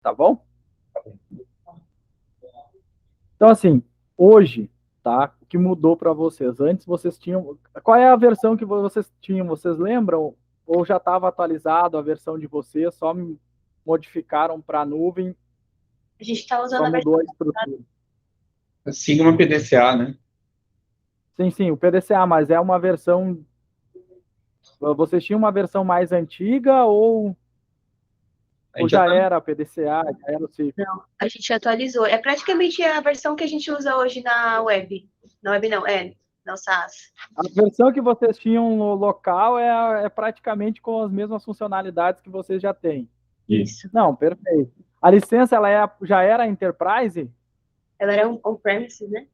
tá bom? Então, assim, hoje, tá? O que mudou para vocês? Antes vocês tinham. Qual é a versão que vocês tinham? Vocês lembram? Ou já estava atualizado a versão de vocês? Só modificaram para a nuvem, A gente está usando só a mudou versão. a estrutura. Sigma PDCA, né? Sim, sim, o PDCA, mas é uma versão. Vocês tinham uma versão mais antiga A ou gente já atualizou. era PDCA, já era o ciclo? Não, a gente atualizou. É praticamente a versão que a gente usa hoje na web. Na web não, no SaaS. A versão que vocês tinham no local é praticamente com as mesmas funcionalidades que vocês já têm. Isso. Não, perfeito. A licença já era Enterprise Ela era on-premises, né?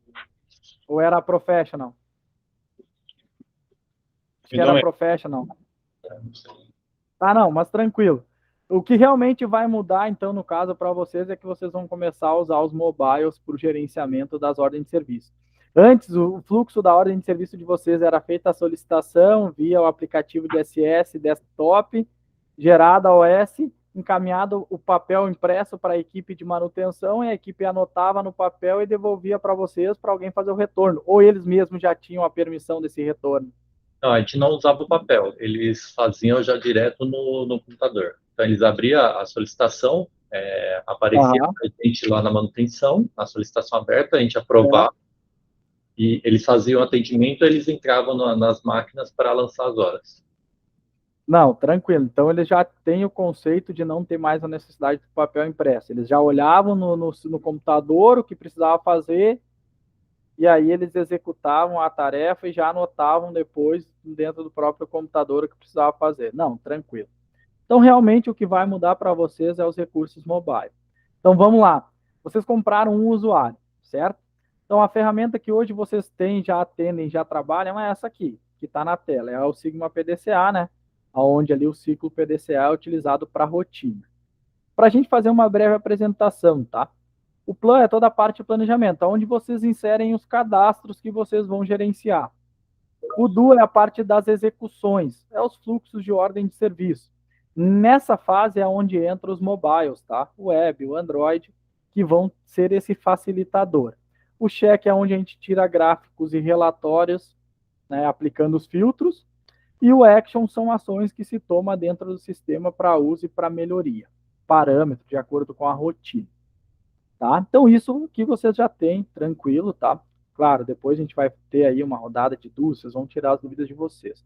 ou era Professional? Acho que era Professional. Tá, não, mas tranquilo. O que realmente vai mudar, então, no caso, para vocês, é que vocês vão começar a usar os mobiles para o gerenciamento das ordens de serviço. Antes, o fluxo da ordem de serviço de vocês era feita a solicitação via o aplicativo de SS desktop, gerada a OS, encaminhado o papel impresso para a equipe de manutenção, e a equipe anotava no papel e devolvia para vocês para alguém fazer o retorno. Ou eles mesmos já tinham a permissão desse retorno? Não, a gente não usava o papel, eles faziam já direto no computador. Então, eles abriam a solicitação, aparecia Aham, a gente lá na manutenção, a solicitação aberta, a gente aprovava, certo. e eles faziam o atendimento, eles entravam nas máquinas para lançar as horas. Não, tranquilo. Então, eles já têm o conceito de não ter mais a necessidade do papel impresso. Eles já olhavam no computador o que precisava fazer, e aí eles executavam a tarefa e já anotavam depois dentro do próprio computador o que precisava fazer. Não, tranquilo. Então, realmente, o que vai mudar para vocês é os recursos mobile. Então, vamos lá. Vocês compraram um usuário, certo? Então, a ferramenta que hoje vocês têm, já atendem, já trabalham, é essa aqui, que está na tela. É o Sigma PDCA, né? Onde ali o ciclo PDCA é utilizado para rotina. Para a gente fazer uma breve apresentação, tá? O plano é toda a parte de planejamento, onde vocês inserem os cadastros que vocês vão gerenciar. O DU é a parte das execuções, é os fluxos de ordem de serviço. Nessa fase é onde entram os mobiles, tá? O web, o Android, que vão ser esse facilitador. O check é onde a gente tira gráficos e relatórios, né, aplicando os filtros. E o action são ações que se toma dentro do sistema para uso e para melhoria. Parâmetro de acordo com a rotina. Tá? Então, isso que vocês já têm, tranquilo, tá? Claro, depois a gente vai ter aí uma rodada de dúvidas, vocês vão tirar as dúvidas de vocês.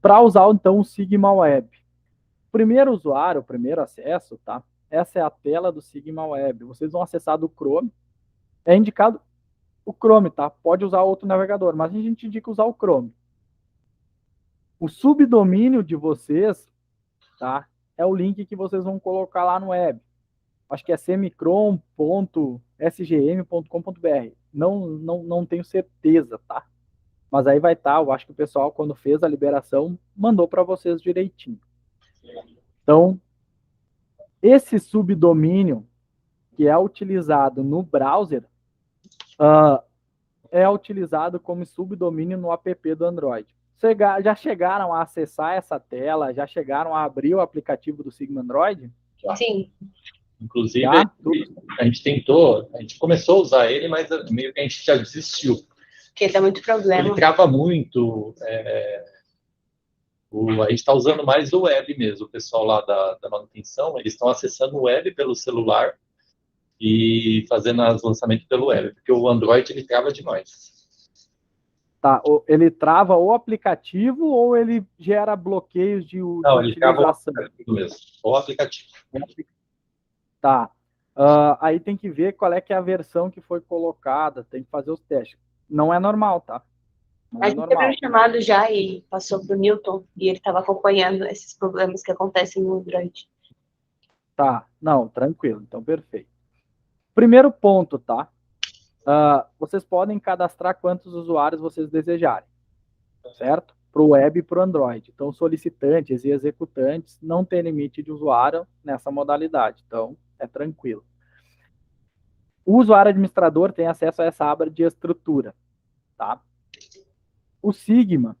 Para usar, então, o Sigma Web. Primeiro usuário, primeiro acesso, tá? Essa é a tela do Sigma Web. Vocês vão acessar do Chrome. É indicado o Chrome, tá? Pode usar outro navegador, mas a gente indica usar o Chrome. O subdomínio de vocês, tá? É o link que vocês vão colocar lá no web. Acho que é semicron.sgm.com.br. Não tenho certeza, tá? Mas aí vai estar, eu acho que o pessoal, quando fez a liberação, mandou para vocês direitinho. Então, esse subdomínio que é utilizado no browser, é utilizado como subdomínio no app do Android. Já chegaram a acessar essa tela? Já chegaram a abrir o aplicativo do Sigma Android? Sim. Inclusive, Já? a gente tentou, a gente começou a usar ele, mas meio que a gente já desistiu. Porque dá muito problema. Ele trava muito. A gente está usando mais o web mesmo, o pessoal lá da manutenção, eles estão acessando o web pelo celular e fazendo os lançamentos pelo web, porque o Android ele trava demais. Tá, ele trava o aplicativo ou ele gera bloqueios de Não, ele trava o utilização? aplicativo mesmo, o aplicativo. Tá. Aí tem que ver qual é que é a versão que foi colocada, tem que fazer os testes. Não é normal, tá? Não A é gente teve um normal. chamado já e passou para o Newton e ele estava acompanhando esses problemas que acontecem no Android. Tá, não, tranquilo, então perfeito. Primeiro ponto, tá? Vocês podem cadastrar quantos usuários vocês desejarem, certo? Para o web e para o Android. Então, solicitantes e executantes não tem limite de usuário nessa modalidade, então é tranquilo. O usuário administrador tem acesso a essa aba de estrutura, tá? O Sigma,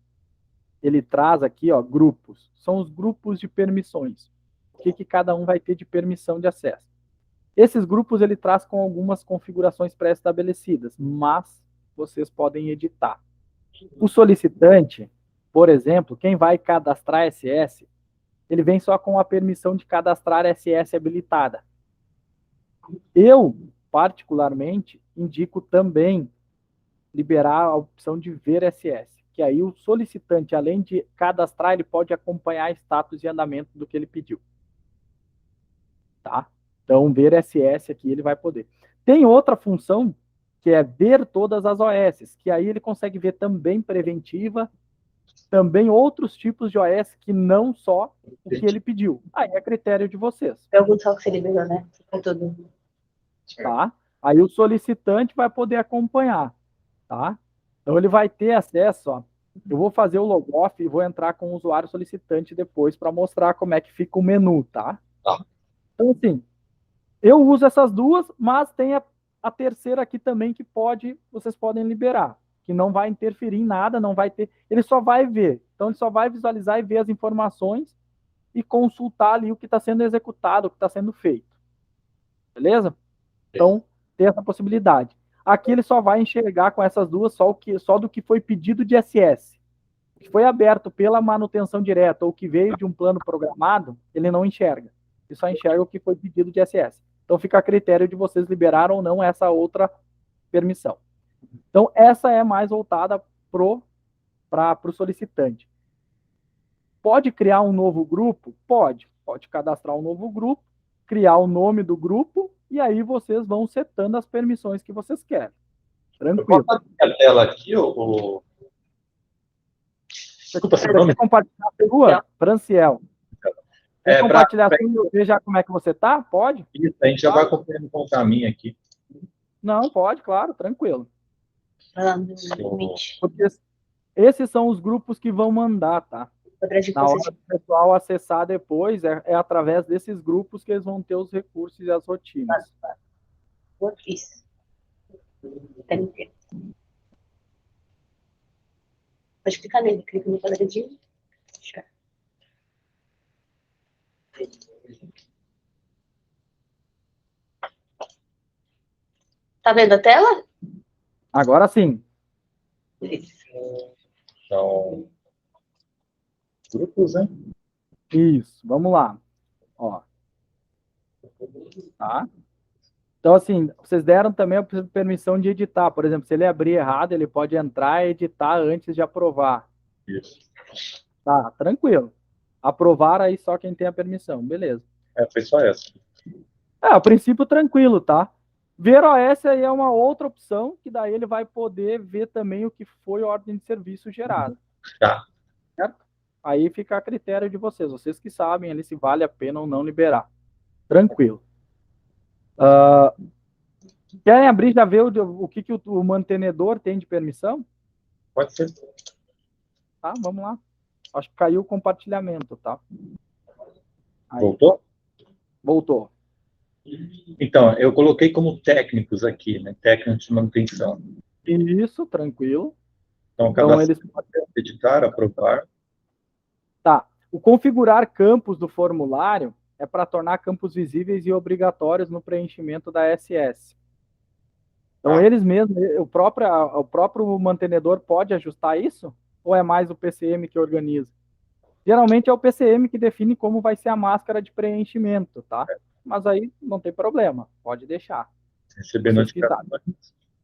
ele traz aqui, ó, grupos. São os grupos de permissões. O que cada um vai ter de permissão de acesso. Esses grupos ele traz com algumas configurações pré-estabelecidas, mas vocês podem editar. O solicitante, por exemplo, quem vai cadastrar SS, ele vem só com a permissão de cadastrar SS habilitada. Eu, particularmente, indico também liberar a opção de ver SS, que aí o solicitante, além de cadastrar, ele pode acompanhar status e andamento do que ele pediu. Tá? Então, ver SS aqui ele vai poder. Tem outra função, que é ver todas as OS, que aí ele consegue ver também preventiva, também outros tipos de OS que não só o que ele pediu. Aí é critério de vocês. É algum só que você liberou, né? É tudo. Tá? Aí o solicitante vai poder acompanhar. Tá? Então ele vai ter acesso, ó. Eu vou fazer o logoff e vou entrar com o usuário solicitante depois para mostrar como é que fica o menu, tá? Tá. Então, assim, eu uso essas duas, mas tem a terceira aqui também que vocês podem liberar, que não vai interferir em nada, não vai ter, ele só vai ver. Então ele só vai visualizar e ver as informações e consultar ali o que está sendo executado, o que está sendo feito. Beleza? Então, tem essa possibilidade. Aqui ele só vai enxergar com essas duas só do que foi pedido de SS. O que foi aberto pela manutenção direta ou que veio de um plano programado, ele não enxerga. Ele só enxerga o que foi pedido de SS. Então fica a critério de vocês liberar ou não essa outra permissão. Então essa é mais voltada para o solicitante. Pode criar um novo grupo? Pode. Pode cadastrar um novo grupo, criar o nome do grupo e aí vocês vão setando as permissões que vocês querem. Tranquilo. Eu posso abrir a tela aqui, o... Desculpa, seu nome? Quer compartilhar a sua? Franciel. Quer compartilhar a sua e eu ver já como é que você tá? Pode? Isso, a gente já vai acompanhando com o caminho aqui. Não, pode, claro, tranquilo. Limite. Porque esses são os grupos que vão mandar, tá? Na hora do pessoal acessar depois, é através desses grupos que eles vão ter os recursos e as rotinas. Isso. Pode clicar nele, clica no quadradinho. Tá vendo a tela? Agora sim. Isso. Então, grupos, né? Isso, vamos lá. Ó. Tá? Então, assim, vocês deram também a permissão de editar. Por exemplo, se ele abrir errado, ele pode entrar e editar antes de aprovar. Isso. Tá, tranquilo. Aprovar aí só quem tem a permissão, beleza. Foi só essa. A princípio tranquilo, tá? Ver OS aí é uma outra opção, que daí ele vai poder ver também o que foi a ordem de serviço gerada. Tá. Certo? Aí fica a critério de vocês que sabem ali se vale a pena ou não liberar. Tranquilo. Querem abrir já ver o que o mantenedor tem de permissão? Pode ser. Tá, vamos lá. Acho que caiu o compartilhamento, tá? Aí. Voltou? Voltou. Então, eu coloquei como técnicos aqui, né? Técnicos de manutenção. Isso, tranquilo. Então eles podem editar, aprovar. Tá. O configurar campos do formulário é para tornar campos visíveis e obrigatórios no preenchimento da SS. Então, eles mesmos, o próprio mantenedor pode ajustar isso? Ou é mais o PCM que organiza? Geralmente é o PCM que define como vai ser a máscara de preenchimento, tá? Mas aí não tem problema, pode deixar. Receber notificação.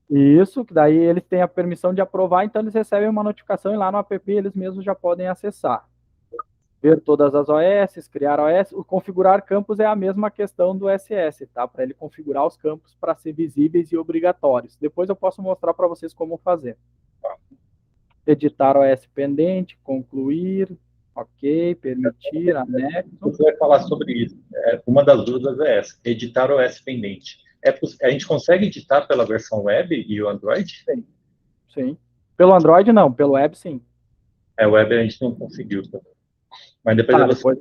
Isso, que daí eles têm a permissão de aprovar, então eles recebem uma notificação e lá no app eles mesmos já podem acessar. Ver todas as OS, criar OS. O configurar campos é a mesma questão do SS, tá? Para ele configurar os campos para ser visíveis e obrigatórios. Depois eu posso mostrar para vocês como fazer. Editar OS pendente, concluir, ok, permitir, anexo. Você vai falar sobre isso. Uma das dúvidas é essa, editar OS pendente. A gente consegue editar pela versão web e o Android? Sim. Pelo Android não, pelo web sim. O web a gente não conseguiu. Mas depois,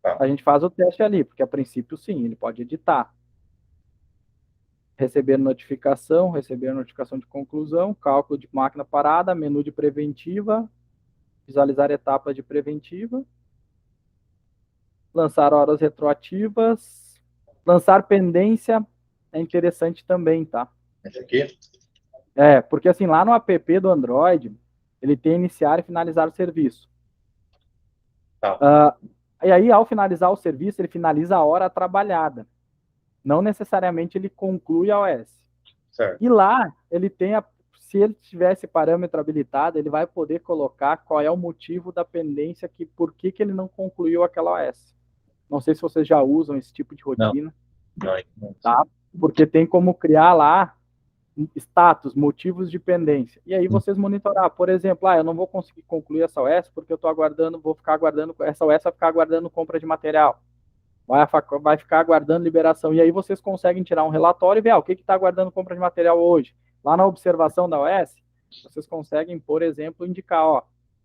a gente faz o teste ali, porque a princípio sim, ele pode editar. Receber notificação de conclusão, cálculo de máquina parada, menu de preventiva, visualizar etapas de preventiva, lançar horas retroativas, Lançar pendência é interessante também, tá? Esse aqui? Porque assim, lá no app do Android, ele tem iniciar e finalizar o serviço. Tá. E aí, ao finalizar o serviço, ele finaliza a hora trabalhada. Não necessariamente ele conclui a OS. Certo. E lá, ele tem se ele tiver esse parâmetro habilitado, ele vai poder colocar qual é o motivo da pendência, por que ele não concluiu aquela OS. Não sei se vocês já usam esse tipo de rotina. Não. Tá? Porque tem como criar lá status, motivos de pendência. E aí vocês monitorar, por exemplo, eu não vou conseguir concluir essa OS porque eu estou aguardando, vou ficar aguardando, essa OS vai ficar aguardando compra de material. Vai ficar aguardando liberação. E aí vocês conseguem tirar um relatório e ver o que está aguardando compra de material hoje. Lá na observação da OS, vocês conseguem, por exemplo, indicar,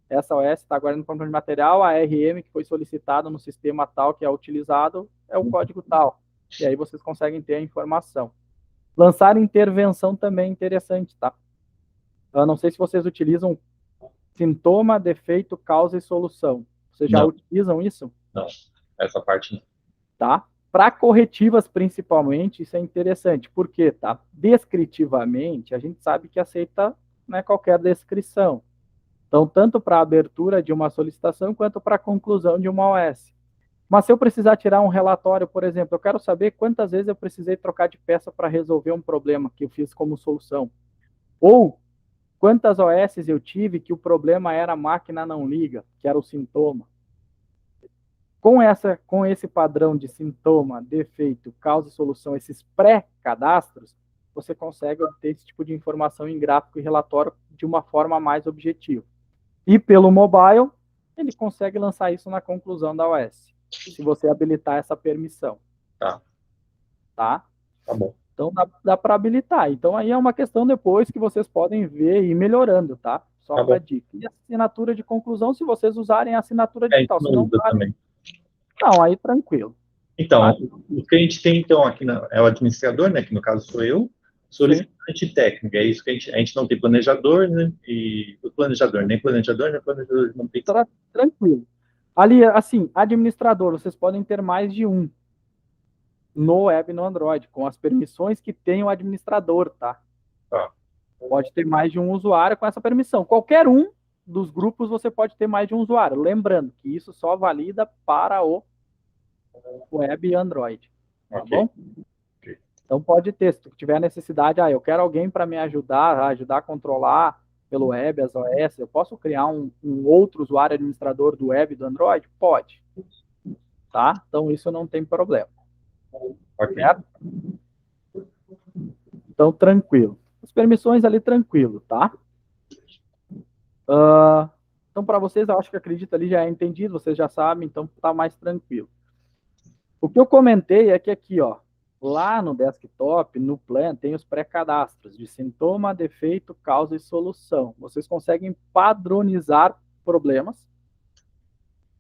essa OS está aguardando compra de material, a RM que foi solicitada no sistema tal que é utilizado é o código tal. E aí vocês conseguem ter a informação. Lançar intervenção também é interessante, tá? Eu não sei se vocês utilizam sintoma, defeito, causa e solução. Vocês já utilizam isso? Não, essa parte não. Tá? Para corretivas, principalmente, isso é interessante. Por quê? Tá? Descritivamente, a gente sabe que aceita, né, qualquer descrição. Então, tanto para a abertura de uma solicitação, quanto para a conclusão de uma OS. Mas se eu precisar tirar um relatório, por exemplo, eu quero saber quantas vezes eu precisei trocar de peça para resolver um problema que eu fiz como solução. Ou quantas OS eu tive que o problema era a máquina não liga, que era o sintoma. Com esse padrão de sintoma, defeito, causa e solução, esses pré-cadastros, você consegue obter esse tipo de informação em gráfico e relatório de uma forma mais objetiva. E pelo mobile, ele consegue lançar isso na conclusão da OS, se você habilitar essa permissão. Tá? Tá bom. Então dá para habilitar. Então aí é uma questão depois que vocês podem ver e ir melhorando, tá? Só para dica. E a assinatura de conclusão, se vocês usarem a assinatura digital. Isso não usa também. Não, aí tranquilo. Então, o que a gente tem, então, aqui é o administrador, né, que no caso sou eu, solicitante técnico, é isso que a gente não tem planejador, né, e o planejador, nem planejador não tem. Tranquilo. Ali, assim, administrador, vocês podem ter mais de um no web no Android, com as permissões que tem o administrador, tá? Pode ter mais de um usuário com essa permissão. Qualquer um dos grupos você pode ter mais de um usuário. Lembrando que isso só valida para o web e Android. Tá bom? Então pode ter, se tiver necessidade, eu quero alguém para me ajudar a controlar pelo web as OS, eu posso criar um outro usuário administrador do web e do Android? Pode. Tá? Então isso não tem problema. Certo? Então tranquilo. As permissões ali tranquilo, tá? Então para vocês, eu acho que acredito ali já é entendido, vocês já sabem, então tá mais tranquilo. O que eu comentei é que aqui, lá no desktop, no plan, tem os pré-cadastros de sintoma, defeito, causa e solução. Vocês conseguem padronizar problemas,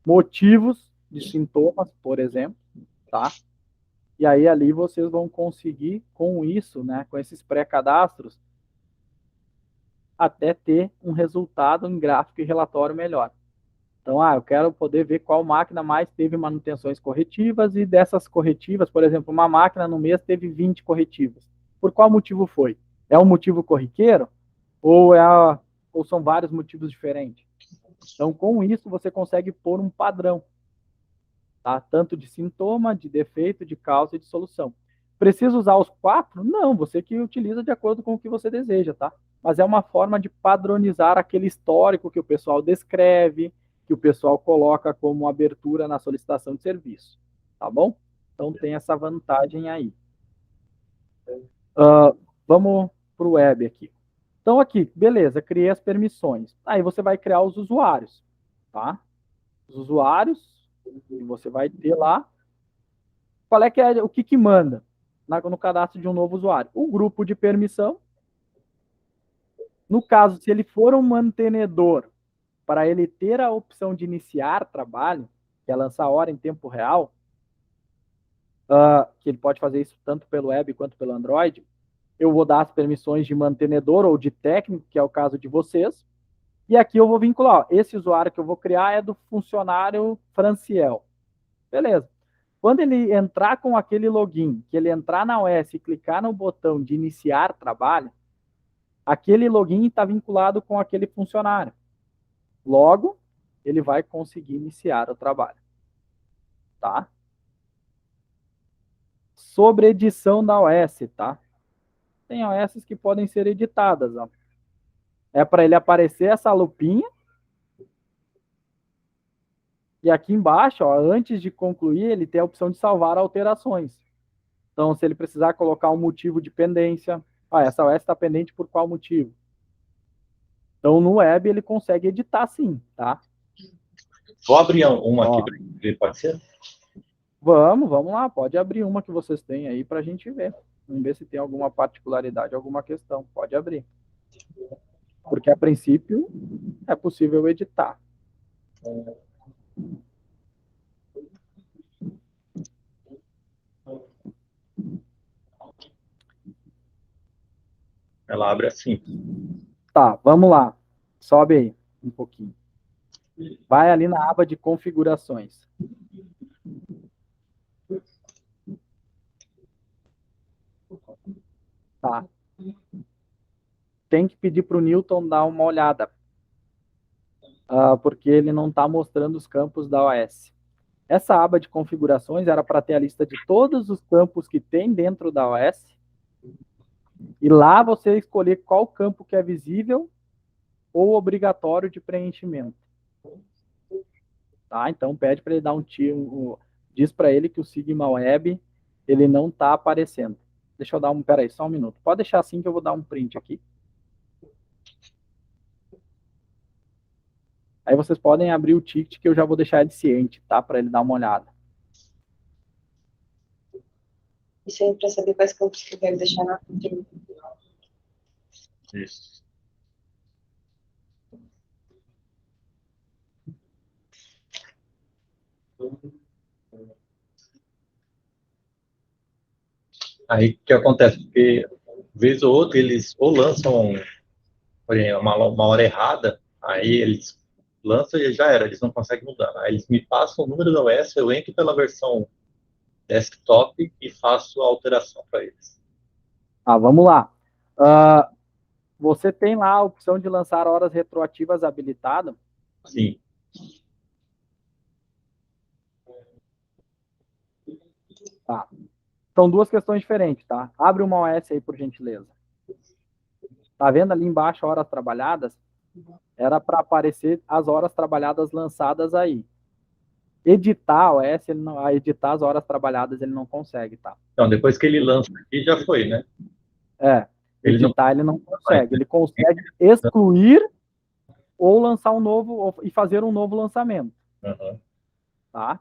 motivos de sintomas, por exemplo, tá? E aí ali vocês vão conseguir, com isso, né, com esses pré-cadastros, até ter um resultado em gráfico e relatório melhor. Então, eu quero poder ver qual máquina mais teve manutenções corretivas e dessas corretivas, por exemplo, uma máquina no mês teve 20 corretivas. Por qual motivo foi? É um motivo corriqueiro ou são vários motivos diferentes? Então, com isso, você consegue pôr um padrão, tá? Tanto de sintoma, de defeito, de causa e de solução. Precisa usar os 4? Não, você que utiliza de acordo com o que você deseja, tá? Mas é uma forma de padronizar aquele histórico que o pessoal descreve, que o pessoal coloca como abertura na solicitação de serviço, tá bom? Então tem essa vantagem aí. Vamos para o web aqui. Então aqui, beleza, criei as permissões. Aí você vai criar os usuários, tá? Os usuários, e você vai ter lá, qual é que é o que manda no cadastro de um novo usuário? O grupo de permissão. No caso, se ele for um mantenedor, para ele ter a opção de iniciar trabalho, que é lançar hora em tempo real, que ele pode fazer isso tanto pelo web quanto pelo Android, eu vou dar as permissões de mantenedor ou de técnico, que é o caso de vocês, e aqui eu vou vincular, esse usuário que eu vou criar é do funcionário Franciel. Beleza. Quando ele entrar com aquele login, que ele entrar na OS e clicar no botão de iniciar trabalho, aquele login está vinculado com aquele funcionário. Logo, ele vai conseguir iniciar o trabalho. Tá? Sobre edição da OS, tá? Tem OS que podem ser editadas, ó. É para ele aparecer essa lupinha. E aqui embaixo, ó, antes de concluir, ele tem a opção de salvar alterações. Então, se ele precisar colocar um motivo de pendência, essa OS está pendente por qual motivo? Então, no web, ele consegue editar sim, tá? Vou abrir uma aqui para ver, pode ser? Vamos lá, pode abrir uma que vocês têm aí para a gente ver. Vamos ver se tem alguma particularidade, alguma questão. Pode abrir. Porque, a princípio, é possível editar. Ela abre assim. Tá, vamos lá. Sobe aí um pouquinho. Vai ali na aba de configurações. Tá. Tem que pedir para o Newton dar uma olhada. Porque ele não está mostrando os campos da OS. Essa aba de configurações era para ter a lista de todos os campos que tem dentro da OS. E lá você escolher qual campo que é visível ou obrigatório de preenchimento. Tá? Então pede para ele dar um tiro, diz para ele que o Sigma Web ele não está aparecendo. Deixa eu dar peraí, só um minuto. Pode deixar assim que eu vou dar um print aqui. Aí vocês podem abrir o ticket que eu já vou deixar ele ciente, tá? Para ele dar uma olhada. Isso aí para saber quais campos que eu quero deixar na frente. Isso. Aí o que acontece? Porque, vez ou outra, eles ou lançam, por exemplo, uma hora errada, aí eles lançam e já era, eles não conseguem mudar. Aí eles me passam o número da OS, eu entro pela versão desktop e faço a alteração para eles. Vamos lá. Você tem lá a opção de lançar horas retroativas habilitada? Sim. Tá. São duas questões diferentes, tá? Abre uma OS aí, por gentileza. Tá vendo ali embaixo horas trabalhadas? Era para aparecer as horas trabalhadas lançadas aí. Editar a OS, editar as horas trabalhadas ele não consegue, tá? Então, depois que ele lança aqui, já foi, né? Editar ele não consegue. Ele consegue excluir ou lançar um novo, e fazer um novo lançamento. Uhum. Tá?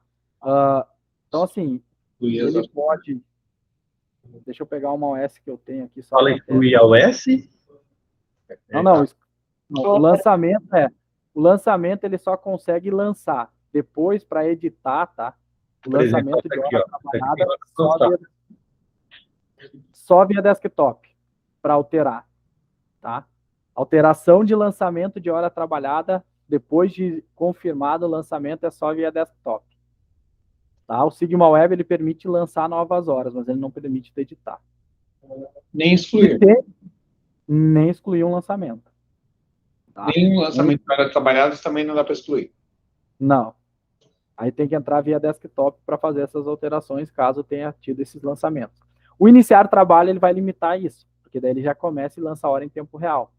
Então, assim, ele pode... Deixa eu pegar uma OS que eu tenho aqui. Fala excluir a OS? Não. O lançamento ele só consegue lançar. Depois, para editar, tá? O lançamento de hora trabalhada só via desktop para alterar, tá? Alteração de lançamento de hora trabalhada depois de confirmado o lançamento é só via desktop. Tá? O Sigma Web ele permite lançar novas horas, mas ele não permite editar. Nem excluir. Nem excluir um lançamento. Tá? Nem um lançamento para trabalhados também não dá para excluir. Não. Aí tem que entrar via desktop para fazer essas alterações, caso tenha tido esses lançamentos. O iniciar trabalho ele vai limitar isso, porque daí ele já começa e lança a hora em tempo real.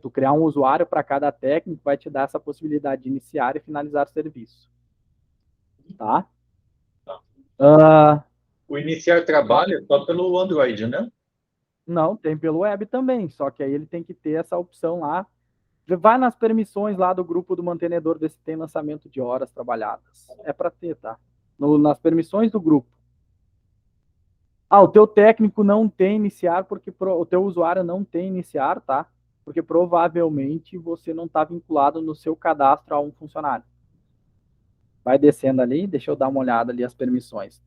Tu criar um usuário para cada técnico vai te dar essa possibilidade de iniciar e finalizar o serviço. Tá? O iniciar trabalho é só pelo Android, né? Não, tem pelo web também, só que aí ele tem que ter essa opção lá. Vai nas permissões lá do grupo do mantenedor, ver se tem lançamento de horas trabalhadas. É para ter, tá? Nas permissões do grupo. O teu técnico não tem iniciar, porque o teu usuário não tem iniciar, tá? Porque provavelmente você não está vinculado no seu cadastro a um funcionário. Vai descendo ali, deixa eu dar uma olhada ali as permissões.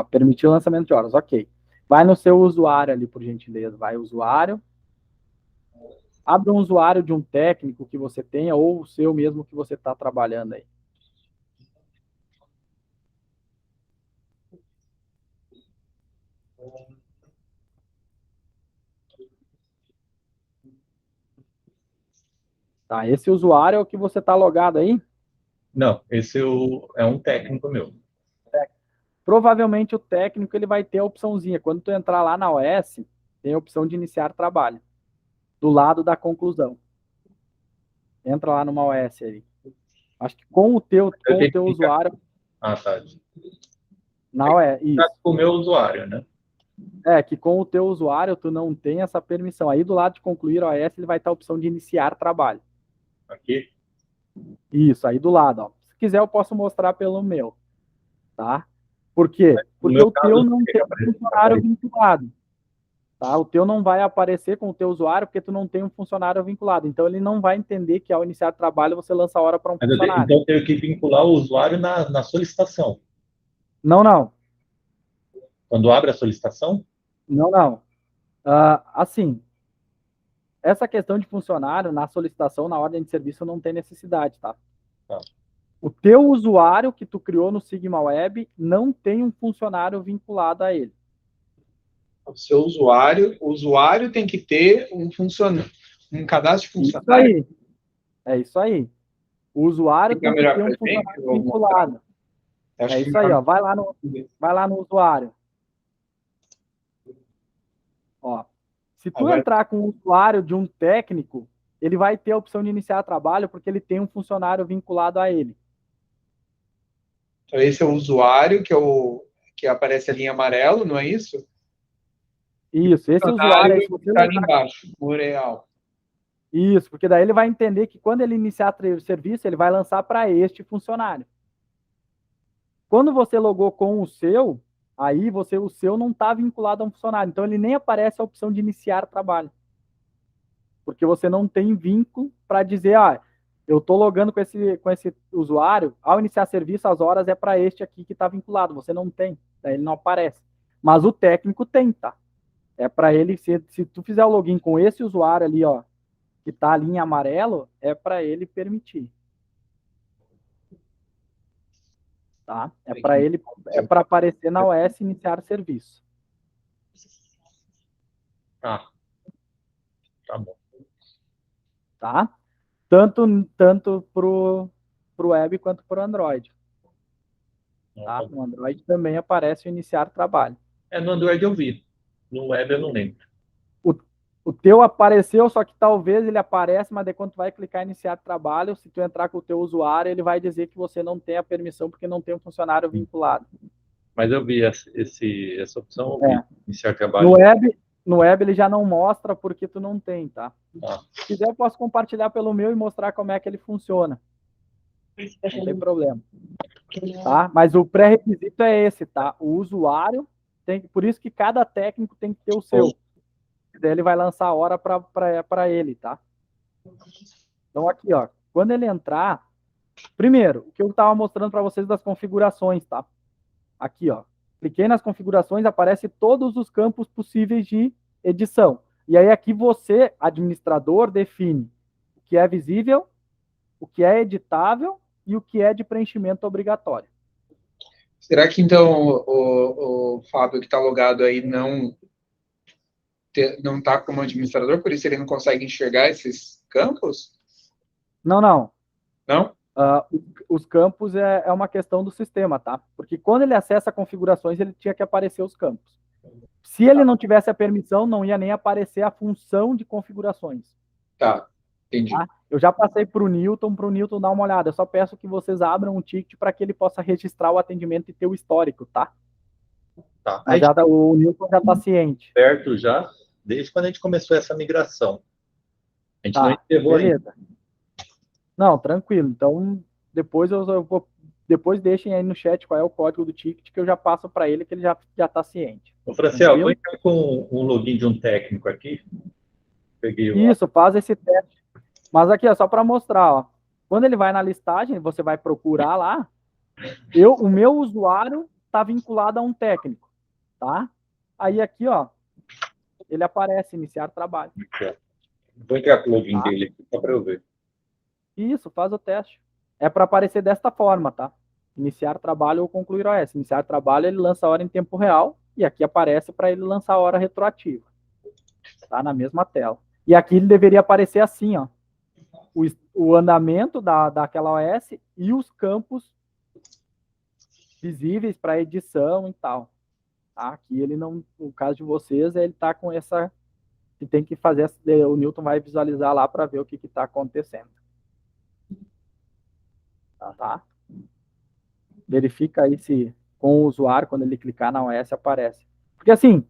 Permitir o lançamento de horas, ok. Vai no seu usuário ali, por gentileza. Vai usuário. Abre um usuário de um técnico que você tenha ou o seu mesmo que você está trabalhando aí. Tá, esse usuário é o que você está logado aí? Não, esse é um técnico meu. Provavelmente o técnico ele vai ter a opçãozinha. Quando tu entrar lá na OS, tem a opção de iniciar trabalho, do lado da conclusão. Entra lá numa OS aí. Acho que com o teu usuário Ah, tá. na OS, Tá isso. com o meu usuário, né? É, que com o teu usuário tu não tem essa permissão. Aí do lado de concluir a OS, ele vai ter a opção de iniciar trabalho. Aqui. Isso, aí do lado, ó. Se quiser eu posso mostrar pelo meu, tá? Por quê? Porque meu o caso, teu não não tem aparece. funcionário vinculado, tá? O teu não vai aparecer com o teu usuário porque tu não tem um funcionário vinculado. Então ele não vai entender que ao iniciar trabalho você lança a hora para um Mas funcionário. então eu tenho que vincular o usuário na solicitação. Não, não. Quando abre a solicitação? Não, não. Assim, essa questão de funcionário na solicitação, na ordem de serviço, não tem necessidade, tá? Tá. O teu usuário que tu criou no Sigma Web não tem um funcionário vinculado a ele. O seu usuário, o usuário tem que ter um cadastro de Isso funcionário. aí. É isso aí. O usuário tem que ter um funcionário vinculado. É isso aí, ó. Vai lá no usuário. Ó. Se tu entrar com o usuário de um técnico, ele vai ter a opção de iniciar trabalho porque ele tem um funcionário vinculado a ele. Então, esse é o usuário que aparece ali em amarelo, não é isso? Isso, esse usuário aí, se você está ali embaixo, o real. Isso, porque daí ele vai entender que quando ele iniciar o serviço, ele vai lançar para este funcionário. Quando você logou com o seu, aí o seu não está vinculado a um funcionário, então ele nem aparece a opção de iniciar trabalho. Porque você não tem vínculo para dizer, eu estou logando com esse usuário, ao iniciar serviço, as horas é para este aqui que está vinculado. Você não tem, daí ele não aparece. Mas o técnico tem, tá? É para ele, se tu fizer o login com esse usuário ali, ó, que está ali em amarelo, é para ele permitir. Tá? É para aparecer na OS iniciar serviço. Ah, tá bom. Tá? Tanto pro web quanto pro Android. Tá? No Android também aparece o iniciar trabalho. No Android eu vi. No web eu não lembro. O teu apareceu, só que talvez ele aparece, mas de quando tu vai clicar em iniciar trabalho, se tu entrar com o teu usuário, ele vai dizer que você não tem a permissão porque não tem um funcionário vinculado. Mas eu vi essa opção, iniciar trabalho. No web ele já não mostra porque tu não tem, tá? Se quiser eu posso compartilhar pelo meu e mostrar como é que ele funciona. Não tem problema. Tá? Mas o pré-requisito é esse, tá? O usuário por isso que cada técnico tem que ter o seu. Daí ele vai lançar a hora para ele, tá? Então aqui, ó, quando ele entrar, primeiro, o que eu estava mostrando para vocês das configurações, tá? Aqui, ó, cliquei nas configurações, aparece todos os campos possíveis de edição. E aí aqui você, administrador, define o que é visível, o que é editável e o que é de preenchimento obrigatório. Será que então o Fábio que está logado aí não está como administrador, por isso ele não consegue enxergar esses campos? Não, não. Não? Os campos é uma questão do sistema, tá? Porque quando ele acessa configurações, ele tinha que aparecer os campos. Se ele não tivesse a permissão, não ia nem aparecer a função de configurações. Tá, entendi. Tá? Eu já passei para o Newton dar uma olhada. Eu só peço que vocês abram um ticket para que ele possa registrar o atendimento e ter o histórico, tá? Tá. Mas o Newton já está ciente. Certo já, desde quando a gente começou essa migração. A gente não encerrou beleza. Ainda. Não, tranquilo. Então, depois depois deixem aí no chat qual é o código do ticket que eu já passo para ele, que ele já está ciente. Ô, Franciel, vou entrar com um login de um técnico aqui. Peguei Isso, faz esse teste. Mas aqui, ó, só para mostrar, ó. Quando ele vai na listagem, você vai procurar lá. O meu usuário está vinculado a um técnico, tá? Aí aqui, ó, ele aparece iniciar trabalho. Vou entrar com o login dele aqui, só para eu ver. Isso, faz o teste. É para aparecer desta forma, tá? Iniciar trabalho ou concluir OS. Iniciar trabalho, ele lança a hora em tempo real e aqui aparece para ele lançar a hora retroativa. Tá na mesma tela. E aqui ele deveria aparecer assim, ó, o andamento daquela OS e os campos visíveis para edição e tal. Tá? Aqui ele não, no caso de vocês, ele está com essa, que tem que fazer, o Newton vai visualizar lá para ver o que está acontecendo. Tá? Verifica aí se com o usuário, quando ele clicar na OS, aparece. Porque assim,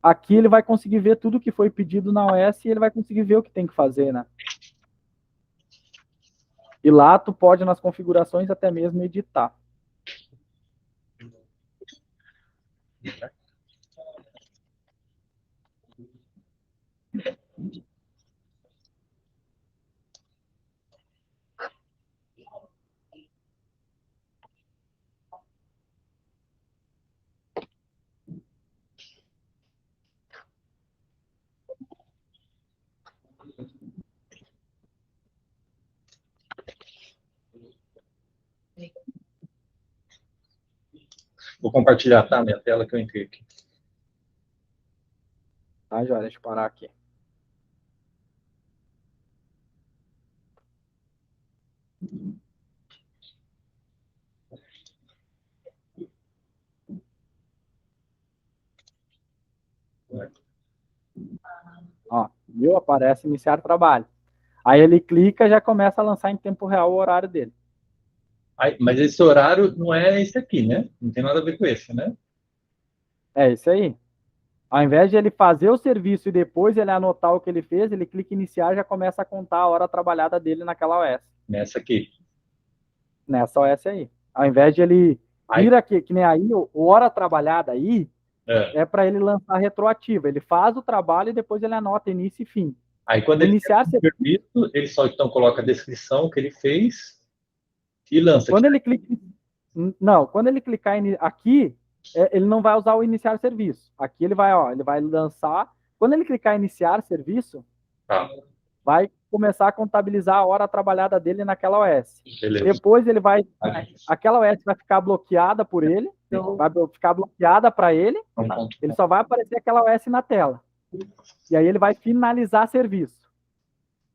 aqui ele vai conseguir ver tudo que foi pedido na OS e ele vai conseguir ver o que tem que fazer, né? E lá tu pode, nas configurações, até mesmo editar. Vou compartilhar, tá? Minha tela que eu entrei aqui. Tá, Jóia? Deixa eu parar aqui. Ó, viu? Aparece iniciar trabalho. Aí ele clica e já começa a lançar em tempo real o horário dele. Aí, mas esse horário não é esse aqui, né? Não tem nada a ver com esse, né? É isso aí. Ao invés de ele fazer o serviço e depois ele anotar o que ele fez, ele clica em iniciar e já começa a contar a hora trabalhada dele naquela OS. Nessa aqui. Nessa OS aí. Ao invés de ele vir aqui, que nem aí, o hora trabalhada aí, é para ele lançar retroativa. Ele faz o trabalho e depois ele anota início e fim. Aí quando ele iniciar o serviço, ele só então coloca a descrição que ele fez e lança. Quando ele clica... Não, quando ele clicar aqui, ele não vai usar o iniciar serviço. Aqui ele vai, ó, ele vai lançar. Quando ele clicar em iniciar serviço, vai começar a contabilizar a hora trabalhada dele naquela OS. Beleza. Depois ele vai, aquela OS vai ficar bloqueada por ele, vai ficar bloqueada para ele. Ele só vai aparecer aquela OS na tela. E aí ele vai finalizar serviço.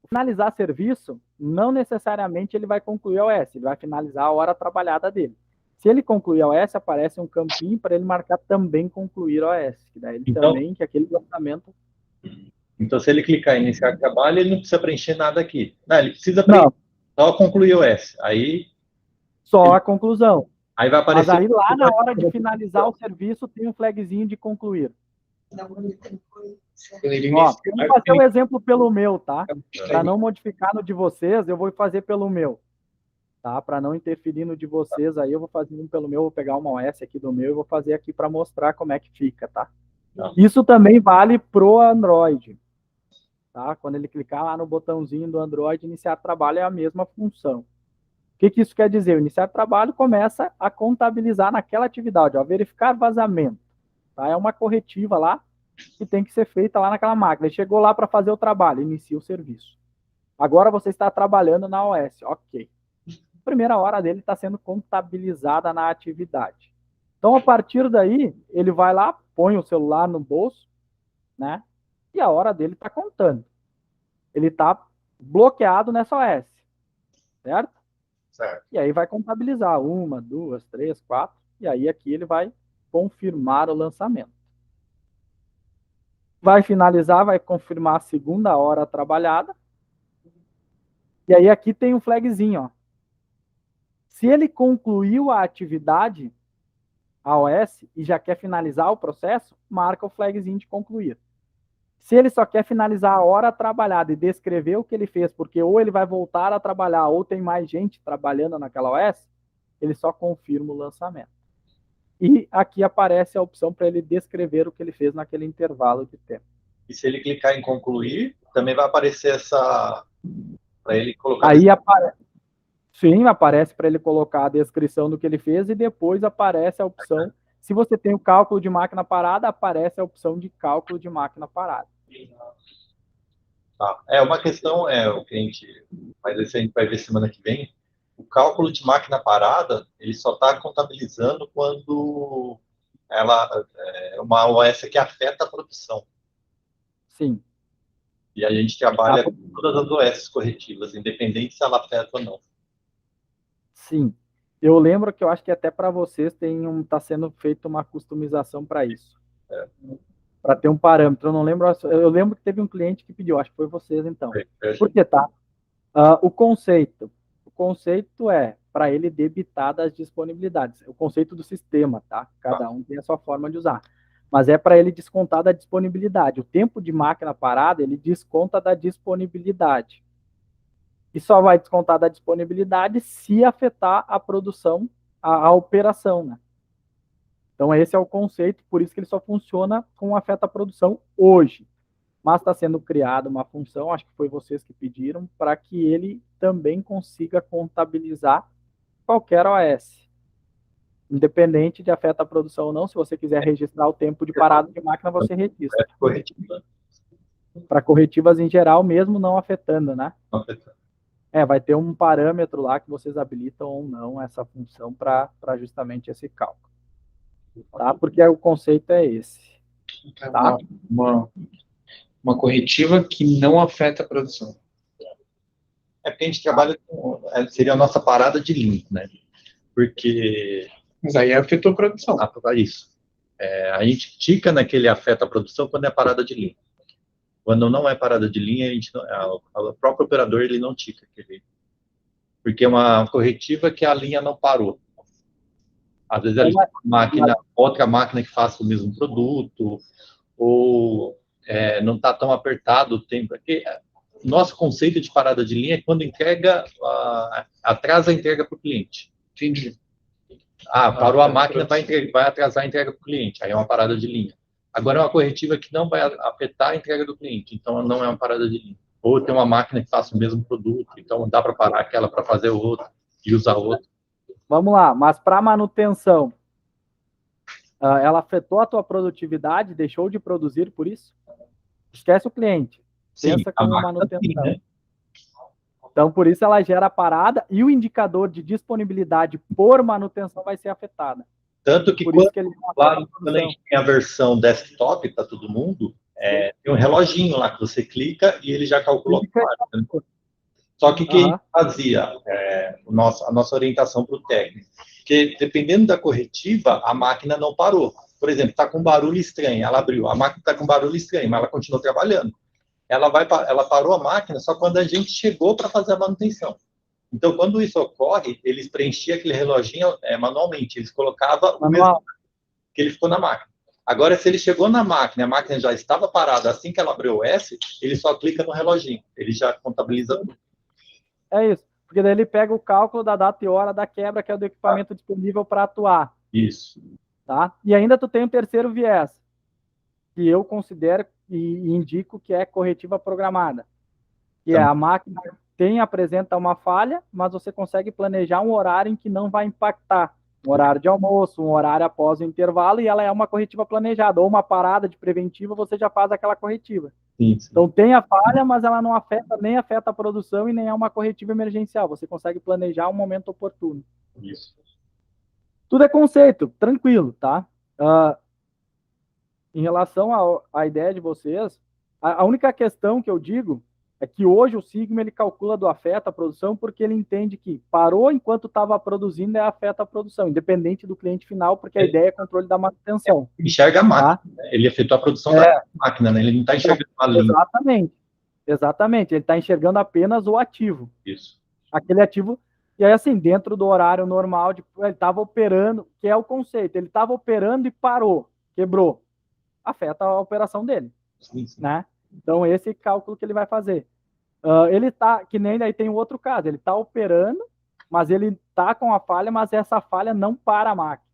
Finalizar serviço, não necessariamente ele vai concluir a OS, ele vai finalizar a hora trabalhada dele. Se ele concluir a OS, aparece um campinho para ele marcar também concluir a OS. Que daí ele também, que aquele lançamento... Então, se ele clicar em iniciar trabalho, ele não precisa preencher nada aqui. Não, ele precisa preencher, só concluir o OS. Aí... Só a conclusão. Aí vai aparecer... Mas aí lá na hora de finalizar o serviço, tem um flagzinho de concluir. Ó, vamos fazer um exemplo pelo meu, tá? Para não modificar no de vocês, eu vou fazer pelo meu. Tá? Para não interferir no de vocês, aí eu vou fazer um pelo meu, vou pegar uma OS aqui do meu e vou fazer aqui para mostrar como é que fica, tá? Isso também vale pro Android. Tá? Quando ele clicar lá no botãozinho do Android, iniciar trabalho é a mesma função. O que isso quer dizer? O iniciar trabalho começa a contabilizar naquela atividade, ó, verificar vazamento. Tá? É uma corretiva lá que tem que ser feita lá naquela máquina. Ele chegou lá para fazer o trabalho, inicia o serviço. Agora você está trabalhando na OS, ok. A primeira hora dele está sendo contabilizada na atividade. Então, a partir daí, ele vai lá, põe o celular no bolso, né? E a hora dele está contando. Ele está bloqueado nessa OS, certo? Certo. E aí vai contabilizar 1, 2, 3, 4, e aí aqui ele vai confirmar o lançamento. Vai finalizar, vai confirmar a segunda hora trabalhada. E aí aqui tem um flagzinho, ó. Se ele concluiu a atividade, a OS, e já quer finalizar o processo, marca o flagzinho de concluir. Se ele só quer finalizar a hora trabalhada e descrever o que ele fez, porque ou ele vai voltar a trabalhar, ou tem mais gente trabalhando naquela OS, ele só confirma o lançamento. E aqui aparece a opção para ele descrever o que ele fez naquele intervalo de tempo. E se ele clicar em concluir, também vai aparecer essa... para ele colocar... Aí aparece... Sim, aparece para ele colocar a descrição do que ele fez e depois aparece a opção... Se você tem o cálculo de máquina parada, aparece a opção de cálculo de máquina parada. Tá. Uma questão o que a gente... Mas esse a gente vai ver semana que vem. O cálculo de máquina parada, ele só está contabilizando quando ela é uma OS que afeta a produção. Sim. E a gente trabalha com todas as OS corretivas, independente se ela afeta ou não. Sim. Eu lembro que eu acho que até para vocês está sendo feita uma customização para isso. Para ter um parâmetro. Eu lembro que teve um cliente que pediu, acho que foi vocês então. Por que, tá? O conceito é para ele debitar das disponibilidades. O conceito do sistema, tá? Cada um tem a sua forma de usar. Mas é para ele descontar da disponibilidade. O tempo de máquina parada, ele desconta da disponibilidade. E só vai descontar da disponibilidade se afetar a produção, a operação, né? Então, esse é o conceito, por isso que ele só funciona com afeta a produção hoje. Mas está sendo criada uma função, acho que foi vocês que pediram, para que ele também consiga contabilizar qualquer OS. Independente de afeta a produção ou não, se você quiser registrar o tempo de parada de máquina, você registra. Para corretivas em geral, mesmo não afetando, né? Não afetando. Vai ter um parâmetro lá que vocês habilitam ou não essa função para justamente esse cálculo. Tá? Porque o conceito é esse. Tá? Uma corretiva que não afeta a produção. É porque a gente trabalha com... seria a nossa parada de linha, né? Porque... Mas aí afetou a produção. Isso. A gente tica naquele afeta a produção quando é parada de linha. Quando não é parada de linha, o próprio operador ele não tica aquele. Porque é uma corretiva que a linha não parou. Às vezes a outra máquina que faça o mesmo produto, ou não está tão apertado o tempo. Porque nosso conceito de parada de linha é quando entrega, atrasa a entrega para o cliente. Entendi. Parou a máquina, vai atrasar a entrega para o cliente. Aí é uma parada de linha. Agora é uma corretiva que não vai afetar a entrega do cliente, então não é uma parada de linha. Ou tem uma máquina que faça o mesmo produto, então dá para parar aquela para fazer o outro e usar outro. Vamos lá, mas para manutenção, ela afetou a tua produtividade, deixou de produzir por isso? Esquece o cliente, pensa como manutenção. Sim, né? Então, por isso ela gera parada e o indicador de disponibilidade por manutenção vai ser afetado. Tanto que quando a gente tem a versão desktop para todo mundo, tem um reloginho lá que você clica e ele já calcula automático. Né? Só que quem fazia a nossa orientação para o técnico, que dependendo da corretiva, a máquina não parou. Por exemplo, está com barulho estranho, ela abriu, a máquina está com barulho estranho, mas ela continuou trabalhando. Ela parou a máquina só quando a gente chegou para fazer a manutenção. Então, quando isso ocorre, eles preenchiam aquele reloginho manualmente. Eles colocavam o mesmo que ele ficou na máquina. Agora, se ele chegou na máquina, a máquina já estava parada assim que ela abriu o S, ele só clica no reloginho. Ele já contabiliza tudo. É isso. Porque daí ele pega o cálculo da data e hora da quebra, que é do equipamento disponível para atuar. Isso. Tá? E ainda tu tem um terceiro viés, que eu considero e indico que é corretiva programada. Que a máquina apresenta uma falha, mas você consegue planejar um horário em que não vai impactar. Um horário de almoço, um horário após o intervalo, e ela é uma corretiva planejada. Ou uma parada de preventiva, você já faz aquela corretiva. Sim. Então tem a falha, mas ela não nem afeta a produção e nem é uma corretiva emergencial. Você consegue planejar um momento oportuno. Isso. Tudo é conceito, tranquilo, tá? Em relação à ideia de vocês, a única questão que eu digo é que hoje o Sigma ele calcula do afeta a produção porque ele entende que parou enquanto estava produzindo afeta a produção, independente do cliente final, porque a ideia é controle da manutenção. Enxerga a máquina, tá? Ele afetou a produção da máquina, né? Ele não está enxergando a linha. Exatamente, ele está enxergando apenas o ativo. Isso. Aquele ativo, e aí assim, dentro do horário normal, ele estava operando, que é o conceito, ele estava operando e parou, quebrou. Afeta a operação dele. Sim. Né? Então, esse cálculo que ele vai fazer. Ele tá, que nem daí tem o outro caso, ele está operando, mas ele está com a falha, mas essa falha não para a máquina.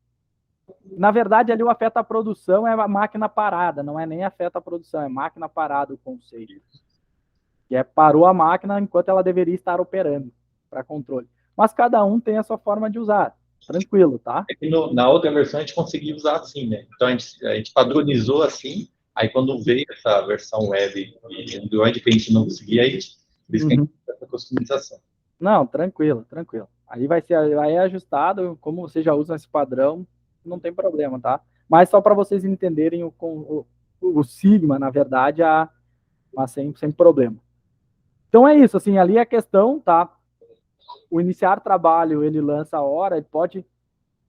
Na verdade, ali o afeta a produção é a máquina parada, não é nem afeta a produção, é máquina parada o conceito. Que parou a máquina enquanto ela deveria estar operando para controle. Mas cada um tem a sua forma de usar. Tranquilo, tá? Na outra versão a gente conseguiu usar assim, né? Então a gente padronizou assim. Aí quando veio essa versão web e Android que a gente não conseguia, aí essa customização. Não, tranquilo. Aí vai ser ajustado, como você já usa esse padrão, não tem problema, tá? Mas só para vocês entenderem o Sigma, na verdade, mas sem problema. Então é isso, assim, ali a questão, tá? O iniciar trabalho, ele lança a hora, ele pode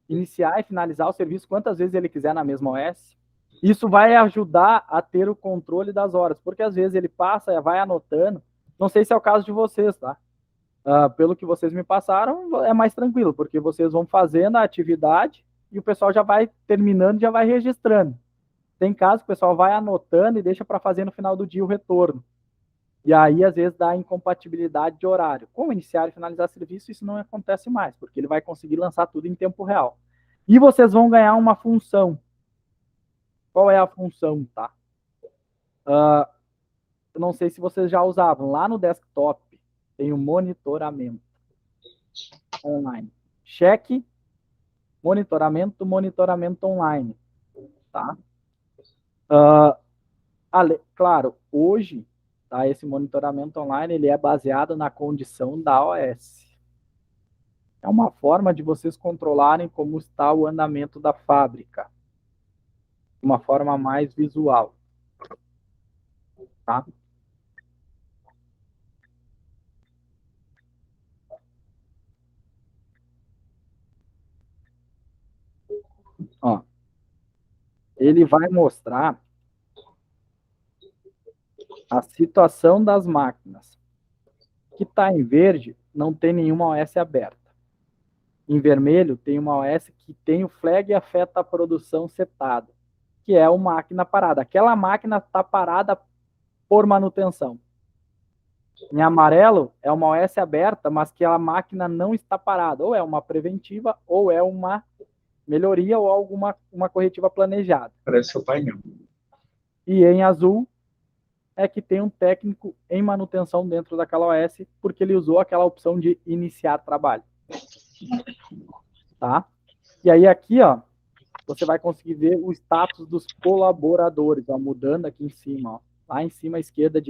iniciar e finalizar o serviço quantas vezes ele quiser na mesma OS. Isso vai ajudar a ter o controle das horas, porque às vezes ele passa, vai anotando. Não sei se é o caso de vocês, tá? Pelo que vocês me passaram, é mais tranquilo, porque vocês vão fazendo a atividade e o pessoal já vai terminando, já vai registrando. Tem casos que o pessoal vai anotando e deixa para fazer no final do dia o retorno. E aí, às vezes, dá incompatibilidade de horário. Com iniciar e finalizar serviço, isso não acontece mais, porque ele vai conseguir lançar tudo em tempo real. E vocês vão ganhar uma função. Qual é a função, tá? Eu não sei se vocês já usavam. Lá no desktop tem o monitoramento online. Cheque, monitoramento online. Tá? Claro, hoje, tá, esse monitoramento online ele é baseado na condição da OS. É uma forma de vocês controlarem como está o andamento da fábrica. De uma forma mais visual. Tá? Ó, ele vai mostrar a situação das máquinas. Que está em verde, não tem nenhuma OS aberta. Em vermelho, tem uma OS que tem o flag afeta a produção setado, que é uma máquina parada. Aquela máquina está parada por manutenção. Em amarelo, é uma OS aberta, mas que a máquina não está parada. Ou é uma preventiva, ou é uma melhoria, ou uma corretiva planejada. Parece o painel. E em azul, é que tem um técnico em manutenção dentro daquela OS, porque ele usou aquela opção de iniciar trabalho. Tá? E aí aqui, ó, você vai conseguir ver o status dos colaboradores, ó, mudando aqui em cima, ó. Lá em cima, à esquerda,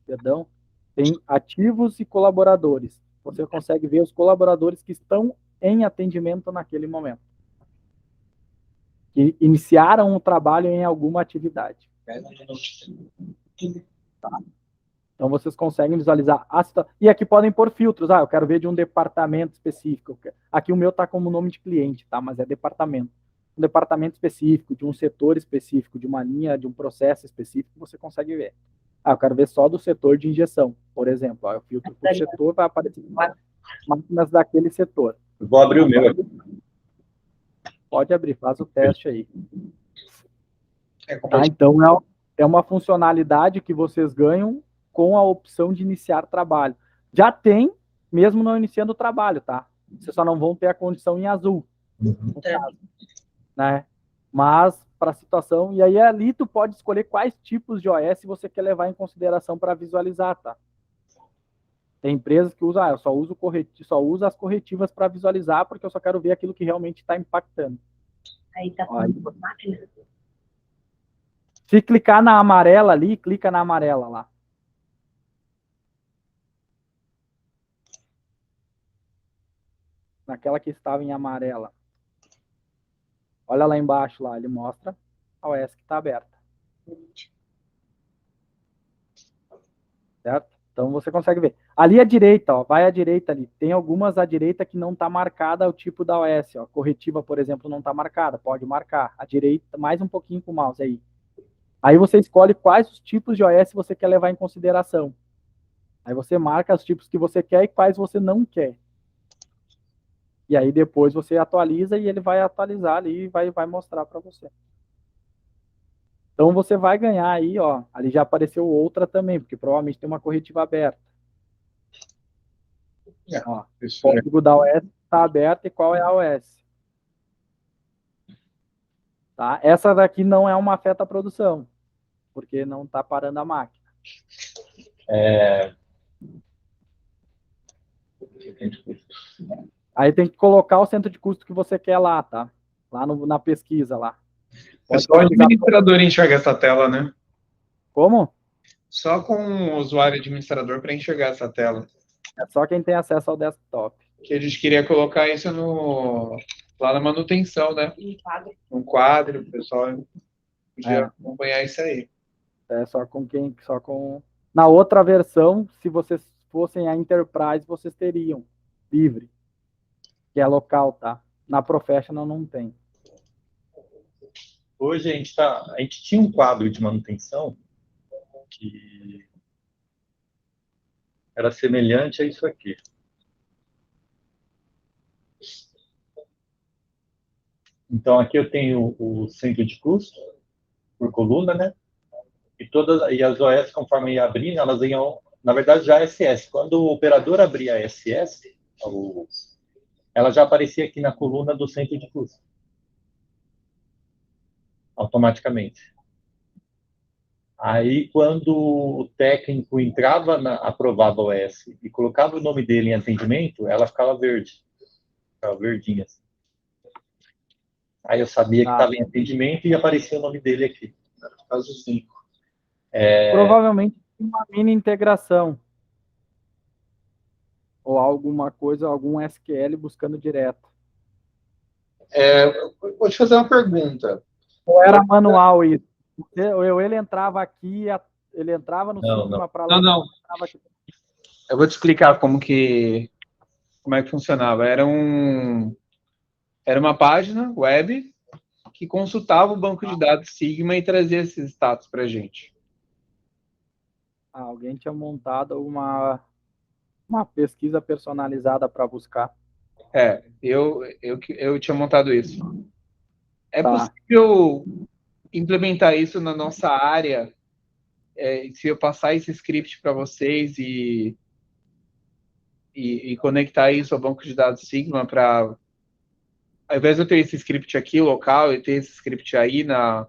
perdão, tem ativos e colaboradores. Você consegue ver os colaboradores que estão em atendimento naquele momento. Que iniciaram o trabalho em alguma atividade. Tá? Então, vocês conseguem visualizar a situação. E aqui podem pôr filtros. Eu quero ver de um departamento específico. Aqui o meu está como nome de cliente, tá? Mas é departamento. Um departamento específico, de um setor específico, de uma linha, de um processo específico, você consegue ver. Eu quero ver só do setor de injeção, por exemplo. Eu filtro por setor, vai aparecer máquinas daquele setor. Vou abrir o meu aqui. Pode abrir, faz o teste aí. Tá? Então, é uma funcionalidade que vocês ganham com a opção de iniciar trabalho. Já tem, mesmo não iniciando o trabalho, tá? Vocês só não vão ter a condição em azul, no caso, né? Mas, para a situação, e aí ali tu pode escolher quais tipos de OS você quer levar em consideração para visualizar, tá? Tem empresas que usam, eu só uso as corretivas para visualizar, porque eu só quero ver aquilo que realmente está impactando. Aí tá com máquina. Se clicar na amarela ali, clica na amarela lá. Naquela que estava em amarela. Olha lá embaixo, lá, ele mostra a OS que está aberta. Certo? Então você consegue ver. Ali à direita, ó, vai à direita ali. Tem algumas à direita que não está marcada o tipo da OS. Ó. Corretiva, por exemplo, não está marcada. Pode marcar. À direita, mais um pouquinho com o mouse aí. Aí você escolhe quais os tipos de OS você quer levar em consideração. Aí você marca os tipos que você quer e quais você não quer. E aí depois você atualiza e ele vai atualizar ali e vai mostrar para você. Então você vai ganhar aí, ó. Ali já apareceu outra também, porque provavelmente tem uma corretiva aberta. Ó, o código da OS está aberto e qual é a OS. Tá? Essa daqui não é uma afeta a produção, porque não está parando a máquina. Aí tem que colocar o centro de custo que você quer lá, tá? Lá na pesquisa lá. É só o administrador enxerga essa tela, né? Como? Só com o usuário administrador para enxergar essa tela. É só quem tem acesso ao desktop. Que a gente queria colocar isso Lá na manutenção, né? Um quadro, o pessoal podia acompanhar isso aí. Só com. Na outra versão, se vocês fossem a Enterprise, vocês teriam livre, que é local, tá? Na Professional não tem. Hoje a gente tinha um quadro de manutenção que era semelhante a isso aqui. Então, aqui eu tenho o centro de custo, por coluna, né? E as OS, conforme ia abrindo, elas iam, na verdade, já SS. Quando o operador abria a SS, ela já aparecia aqui na coluna do centro de custo, automaticamente. Aí, quando o técnico aprovava a OS e colocava o nome dele em atendimento, ela ficava verde, ficava verdinha. Assim. Aí eu sabia que estava em atendimento e aparecia o nome dele aqui. Azulzinho. Provavelmente uma mini integração. Ou alguma coisa, algum SQL buscando direto. Vou te fazer uma pergunta. Ou era manual isso? Ele entrava aqui, ele entrava no Sigma para lá. Não. Eu vou te explicar como é que funcionava. Era uma página web que consultava o banco de dados Sigma e trazia esses status para a gente. Alguém tinha montado uma pesquisa personalizada para buscar. Eu tinha montado isso. É possível implementar isso na nossa área? Se eu passar esse script para vocês e conectar isso ao banco de dados Sigma para, ao invés de eu ter esse script aqui local e ter esse script aí no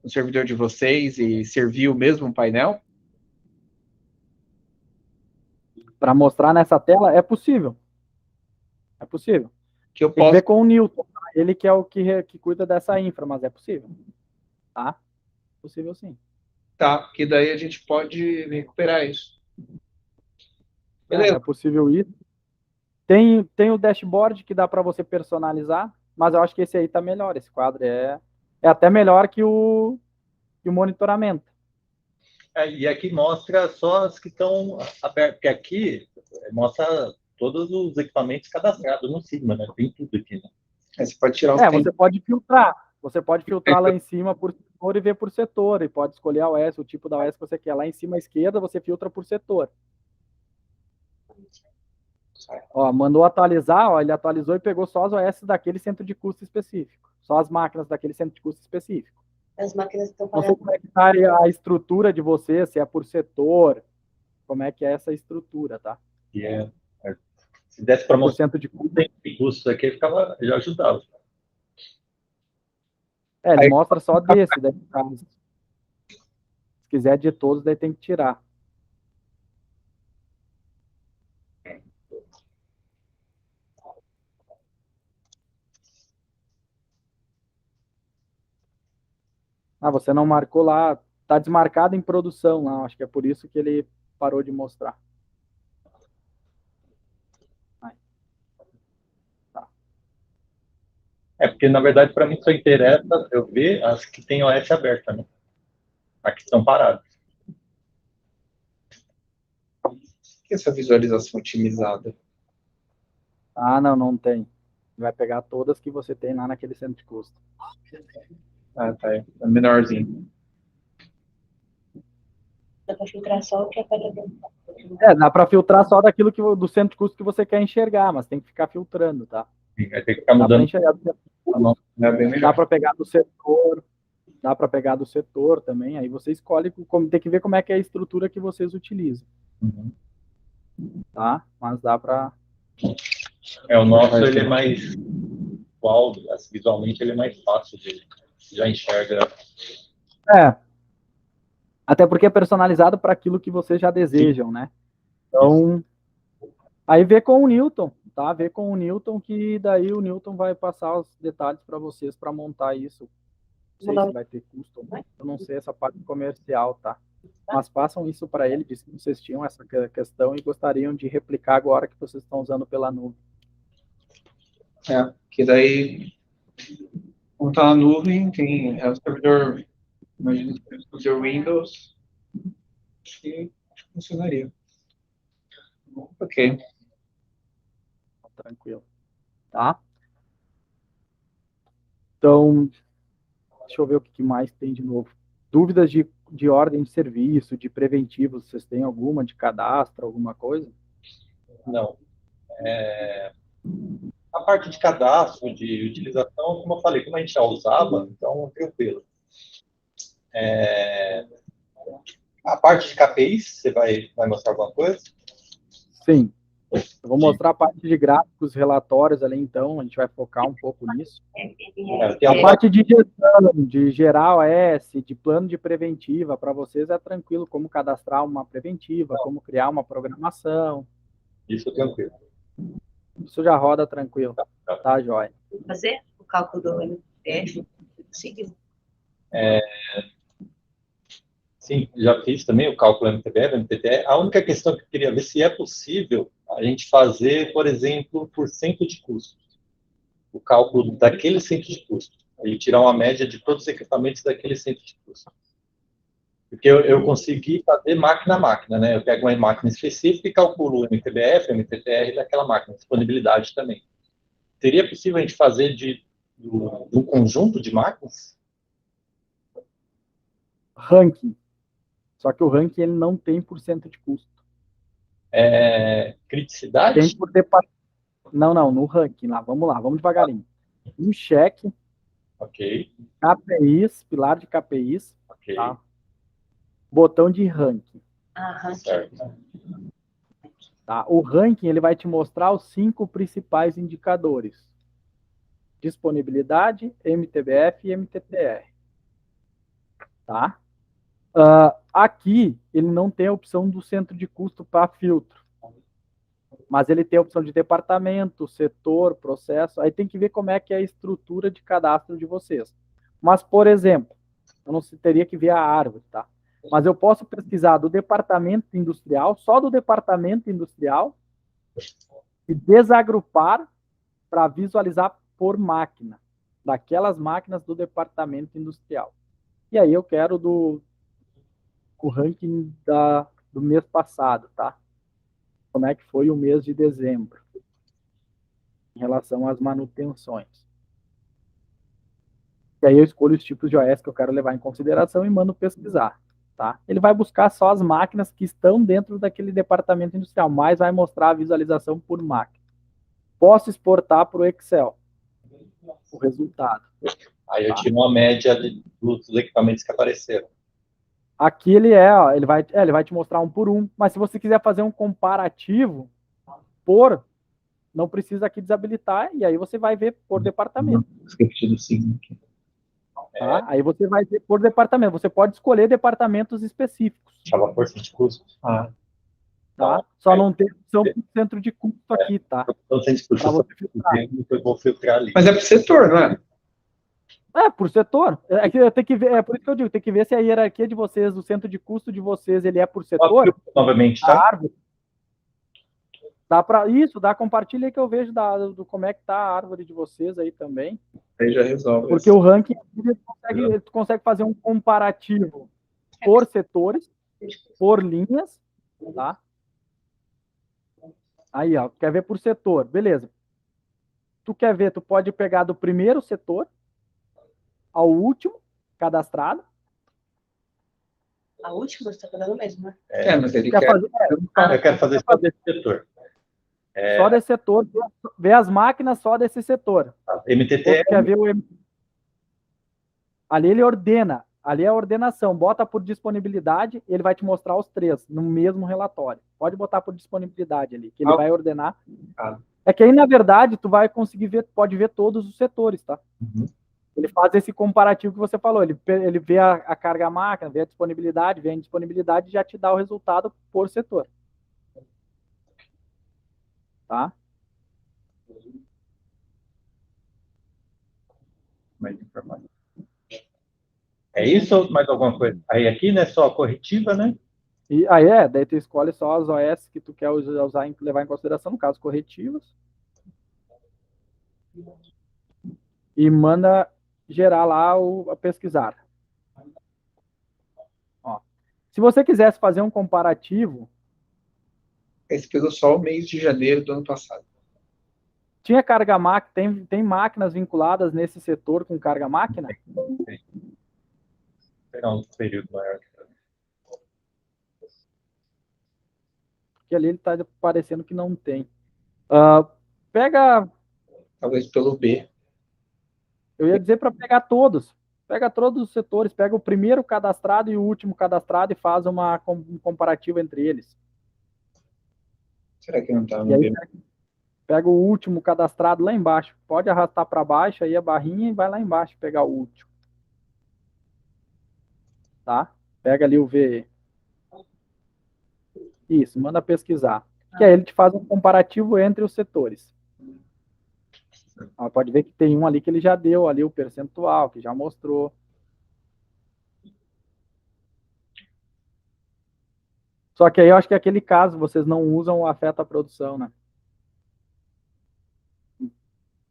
servidor de vocês e servir o mesmo painel? Para mostrar nessa tela, é possível. É possível. Que eu Tem que ver com o Newton. Ele que é o que cuida dessa infra, mas é possível. Tá? Possível sim. Tá, que daí a gente pode recuperar isso. Beleza. É possível isso. Tem o dashboard que dá para você personalizar, mas eu acho que esse aí tá melhor. Esse quadro é até melhor que o monitoramento. E aqui mostra só as que estão abertas, porque aqui mostra todos os equipamentos cadastrados no Sigma, né? Tem tudo aqui, né? Você pode tirar você pode filtrar. Você pode filtrar lá em cima por setor e ver por setor. E pode escolher a OS, o tipo da OS que você quer. Lá em cima à esquerda, você filtra por setor. Mandou atualizar, ele atualizou e pegou só as OS daquele centro de custo específico. Só as máquinas daquele centro de custo específico. As máquinas estão Não sei como é que está a estrutura de você, se é por setor, como é que é essa estrutura, tá? Se desse para mostrar de custos aqui, já ajudava. Ele mostra só desse, daí, se quiser de todos, daí tem que tirar. Você não marcou lá, tá desmarcado em produção lá, acho que é por isso que ele parou de mostrar. Porque na verdade para mim só interessa eu ver as que tem OS aberta, né? As que estão paradas. O que é essa visualização otimizada? Não tem. Vai pegar todas que você tem lá naquele centro de custo. Tá. É menorzinho. Dá para filtrar só o que aparece. Dá para filtrar só daquilo do centro de custo que você quer enxergar, mas tem que ficar filtrando, tá? Vai ter que ficar mudando. Dá para pegar do setor, dá para pegar do setor também, aí você escolhe, tem que ver como é que é a estrutura que vocês utilizam. Tá? Mas dá para... O nosso, ele é mais visualmente ele é mais fácil de já enxerga. Até porque é personalizado para aquilo que vocês já desejam, né? Então, aí vê com o Newton, tá? Vê com o Newton, que daí o Newton vai passar os detalhes para vocês para montar isso. Não sei se vai ter custo, eu não sei essa parte comercial, tá? Mas passam isso para ele, diz que vocês tinham essa questão e gostariam de replicar agora que vocês estão usando pela nuvem. Que daí, como tá na nuvem, tem o servidor, imagina que o servidor Windows, acho que funcionaria. Ok. Tranquilo. Tá? Então, deixa eu ver o que mais tem de novo. Dúvidas de ordem de serviço, de preventivo, vocês têm alguma de cadastro, alguma coisa? Não. A parte de cadastro, de utilização, como eu falei, como a gente já usava, então tranquilo. A parte de KPIs, você vai mostrar alguma coisa? Sim. Eu vou mostrar a parte de gráficos, relatórios ali, então, a gente vai focar um pouco nisso. A parte de gestão, de gerar OS, de plano de preventiva, para vocês é tranquilo como cadastrar uma preventiva, como criar uma programação. Isso tranquilo. Isso já roda tranquilo. Tá, joia. Fazer o cálculo do MTBF? Sigma? Sim, já fiz também o cálculo MTBF, MTTE. A única questão que eu queria ver se é possível a gente fazer, por exemplo, por cento de custo. O cálculo daquele centro de custo. E tirar uma média de todos os equipamentos daquele centro de custo. Porque eu consegui fazer máquina a máquina, né? Eu pego uma máquina específica e calculo o MTBF, o MTTR daquela máquina, disponibilidade também. Seria possível a gente fazer do conjunto de máquinas? Ranking. Só que o ranking ele não tem por cento de custo. Criticidade? Tem por departamento. Não, no ranking lá. Vamos devagarinho. Um cheque. Ok. KPIs, pilar de KPIs. Ok. Tá? Botão de ranking. Certo. Tá? O ranking ele vai te mostrar os 5 principais indicadores: disponibilidade, MTBF e MTTR. Tá? Aqui ele não tem a opção do centro de custo para filtro, mas ele tem a opção de departamento, setor, processo. Aí tem que ver como é que é a estrutura de cadastro de vocês. Mas, por exemplo, eu não teria que ver a árvore, tá? Mas eu posso pesquisar do departamento industrial, só do departamento industrial, e desagrupar para visualizar por máquina, daquelas máquinas do departamento industrial. E aí eu quero o ranking do mês passado, tá? Como é que foi o mês de dezembro, em relação às manutenções. E aí eu escolho os tipos de OS que eu quero levar em consideração e mando pesquisar. Tá? Ele vai buscar só as máquinas que estão dentro daquele departamento industrial, mas vai mostrar a visualização por máquina. Posso exportar para o Excel o resultado. Aí eu tiro uma média dos equipamentos que apareceram. Aqui ele vai te mostrar um por um, mas se você quiser fazer um comparativo não precisa aqui desabilitar, e aí você vai ver por departamento. Esqueci do signo aqui. Tá? Aí você vai ver por departamento. Você pode escolher departamentos específicos. Chama por cento de custo. Tá? Só não tem opção por centro de custo aqui, tá? Então, centro de custo, eu vou filtrar ali. Mas é por setor, não é? Por setor. Tem que ver, por isso que eu digo, tem que ver se a hierarquia de vocês, o centro de custo de vocês, ele é por setor. Novamente, tá? A árvore. Compartilha aí que eu vejo do como é que tá a árvore de vocês aí também. Aí já resolve. Porque o ranking, ele consegue fazer um comparativo por setores, por linhas, tá? Aí, ó, quer ver por setor, beleza. Tu pode pegar do primeiro setor ao último cadastrado. A última você está falando mesmo, né? Mas ele quer fazer, eu quero fazer só desse setor. Só desse setor, ver as máquinas só desse setor. MTT quer ver ali ele ordena, ali é a ordenação, bota por disponibilidade, ele vai te mostrar os 3 no mesmo relatório. Pode botar por disponibilidade ali, que ele vai ordenar. É que aí, na verdade, tu vai conseguir ver, pode ver todos os setores, tá? Uhum. Ele faz esse comparativo que você falou, ele vê a carga máquina, vê a disponibilidade, vê a indisponibilidade e já te dá o resultado por setor. Tá? Mais informação. É isso ou mais alguma coisa? Aí aqui, né, só a corretiva, né? E daí tu escolhe só as OS que tu quer usar, levar em consideração, no caso, corretivas. e manda gerar lá a pesquisar. Ó. Se você quisesse fazer um comparativo, Esse pegou só o mês de janeiro do ano passado. tinha carga máquina, tem máquinas vinculadas nesse setor com carga máquina? Vou pegar um período maior. Porque ali ele está parecendo que não tem. Pega, Talvez pelo B. eu ia dizer para pegar todos. Pega todos os setores, pega o primeiro cadastrado e o último cadastrado e faz um comparativo entre eles. Será que não tá E no aí B? pega o último cadastrado lá embaixo. Pode arrastar para baixo aí a barrinha e vai lá embaixo pegar o último. Tá? Pega ali o VE. Isso, manda pesquisar. Que aí ele te faz um comparativo entre os setores. Pode ver que tem um ali que ele já deu ali o percentual, que já mostrou. Só que aí eu acho que é aquele caso, vocês não usam o afeta a produção, né?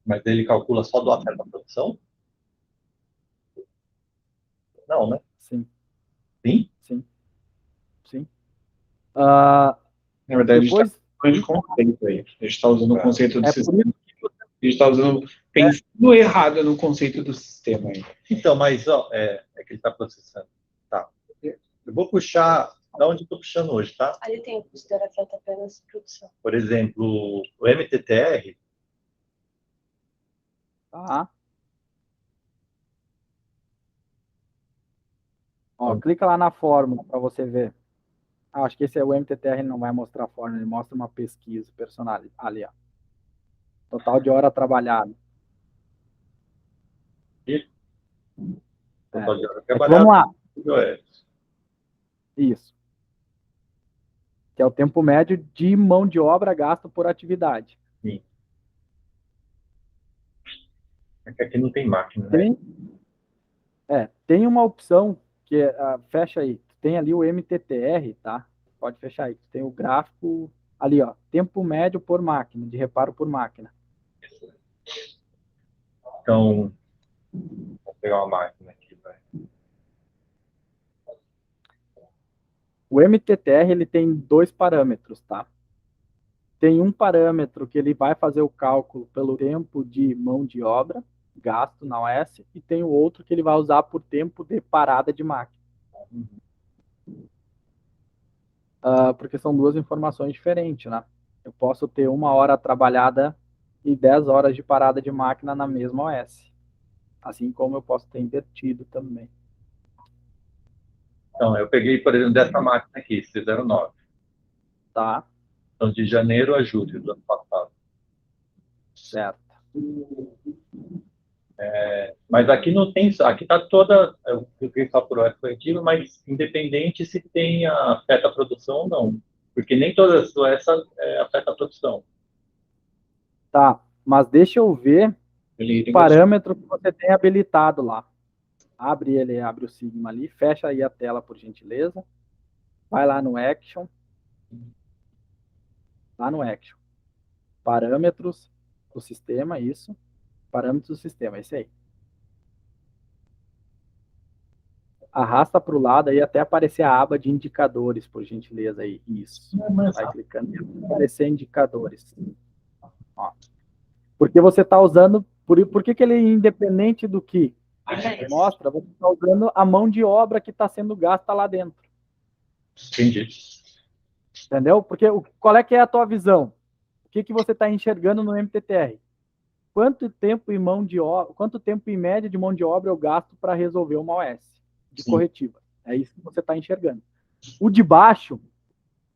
Mas ele calcula só do afeto à produção? Não, né? Sim. Sim? Sim. Sim. Uh, Na verdade, depois, a gente está conceito aí. A gente está usando o conceito do sistema. A gente está pensando errado no conceito do sistema aí. Então, mas ó, é que ele está processando. Tá. Eu vou puxar da onde estou puxando hoje, tá? Ali tem o custo da afeta apenas produção. Por exemplo, o MTTR. tá. Ó, clica lá na fórmula para você ver. Acho que esse é o MTTR, ele não vai mostrar a fórmula, ele mostra uma pesquisa personalizada. Ali, ó. Total de hora trabalhada. Total de hora Então, trabalhada. vamos lá. É. Isso. Que é o tempo médio de mão de obra gasto por atividade. Sim. É que aqui não tem máquina, né? Tem uma opção que fecha aí. Tem ali o MTTR, tá? Pode fechar aí. Tem o gráfico ali, ó. Tempo médio por máquina, de reparo por máquina. Então, vou pegar uma máquina aqui, vai. O MTTR, ele tem 2 parâmetros, tá? Tem um parâmetro que ele vai fazer o cálculo pelo tempo de mão de obra, gasto na OS, e tem o outro que ele vai usar por tempo de parada de máquina. Porque são 2 informações diferentes, né? Eu posso ter 1 hora trabalhada e 10 horas de parada de máquina na mesma OS. Assim como eu posso ter invertido também. Então, eu peguei, por exemplo, dessa máquina aqui, C09. Tá? Então, de janeiro a julho do ano passado. Certo. Mas aqui não tem, aqui está toda, eu cliquei só por hora coletiva, mas independente se tem afeta a produção ou não. Porque nem todas essa afeta a produção. Tá, mas deixa eu ver o parâmetro que você tem habilitado lá. Abre ele, abre o Sigma ali, fecha aí a tela, por gentileza. Vai lá no Action. Lá no Action. Parâmetros do sistema, isso. Parâmetros do sistema, esse aí. Arrasta para o lado aí até aparecer a aba de indicadores, por gentileza aí. Isso. Vai clicando e aparecer indicadores. Ó. Porque você está usando. Por que ele é independente do que mostra? Você está usando a mão de obra que está sendo gasta lá dentro. Entendi. Entendeu? Porque qual é que é a tua visão? O que você está enxergando no MTTR? Quanto tempo em média de mão de obra eu gasto para resolver uma OS de corretiva? É isso que você está enxergando. O de baixo,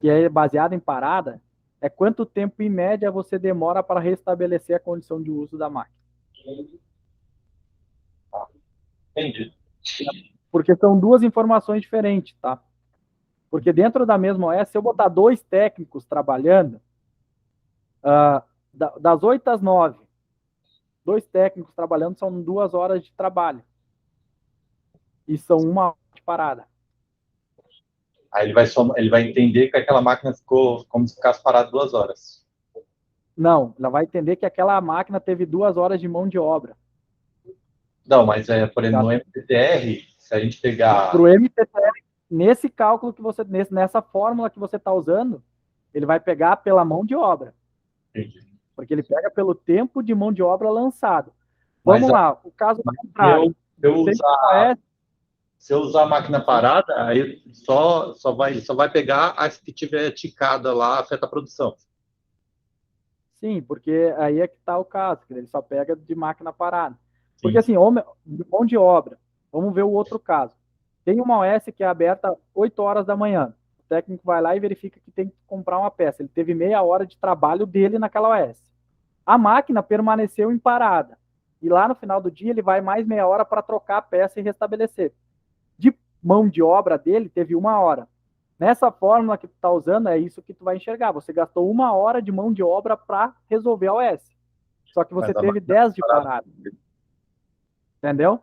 que é baseado em parada, é quanto tempo em média você demora para restabelecer a condição de uso da máquina. Entendi. Porque são 2 informações diferentes, tá? Porque dentro da mesma OS, se eu botar 2 técnicos trabalhando, das 8 às 9, 2 técnicos trabalhando são 2 horas de trabalho. E são 1 hora de parada. Aí ele vai entender que aquela máquina ficou como se ficasse parado 2 horas. Não, ela vai entender que aquela máquina teve 2 horas de mão de obra. Não, mas por exemplo, no MTTR, se a gente pegar... Para o MTTR, nesse cálculo que você, nessa fórmula que você está usando, ele vai pegar pela mão de obra. Entendi. Porque ele pega pelo tempo de mão de obra lançado. Vamos lá, o caso contrário. Se eu usar a máquina parada, aí só vai pegar as que tiver ticada lá, afeta a produção. Sim, porque aí é que está o caso, que ele só pega de máquina parada. Porque Sim. assim, mão de obra, vamos ver o outro caso. Tem uma OS que é aberta 8 horas da manhã. O técnico vai lá e verifica que tem que comprar uma peça. Ele teve meia hora de trabalho dele naquela OS. A máquina permaneceu em parada. E lá no final do dia ele vai mais meia hora para trocar a peça e restabelecer. De mão de obra dele, teve 1 hora. Nessa fórmula que tu está usando, é isso que tu vai enxergar. Você gastou 1 hora de mão de obra para resolver a OS. Só que você teve 10 de parada. Entendeu?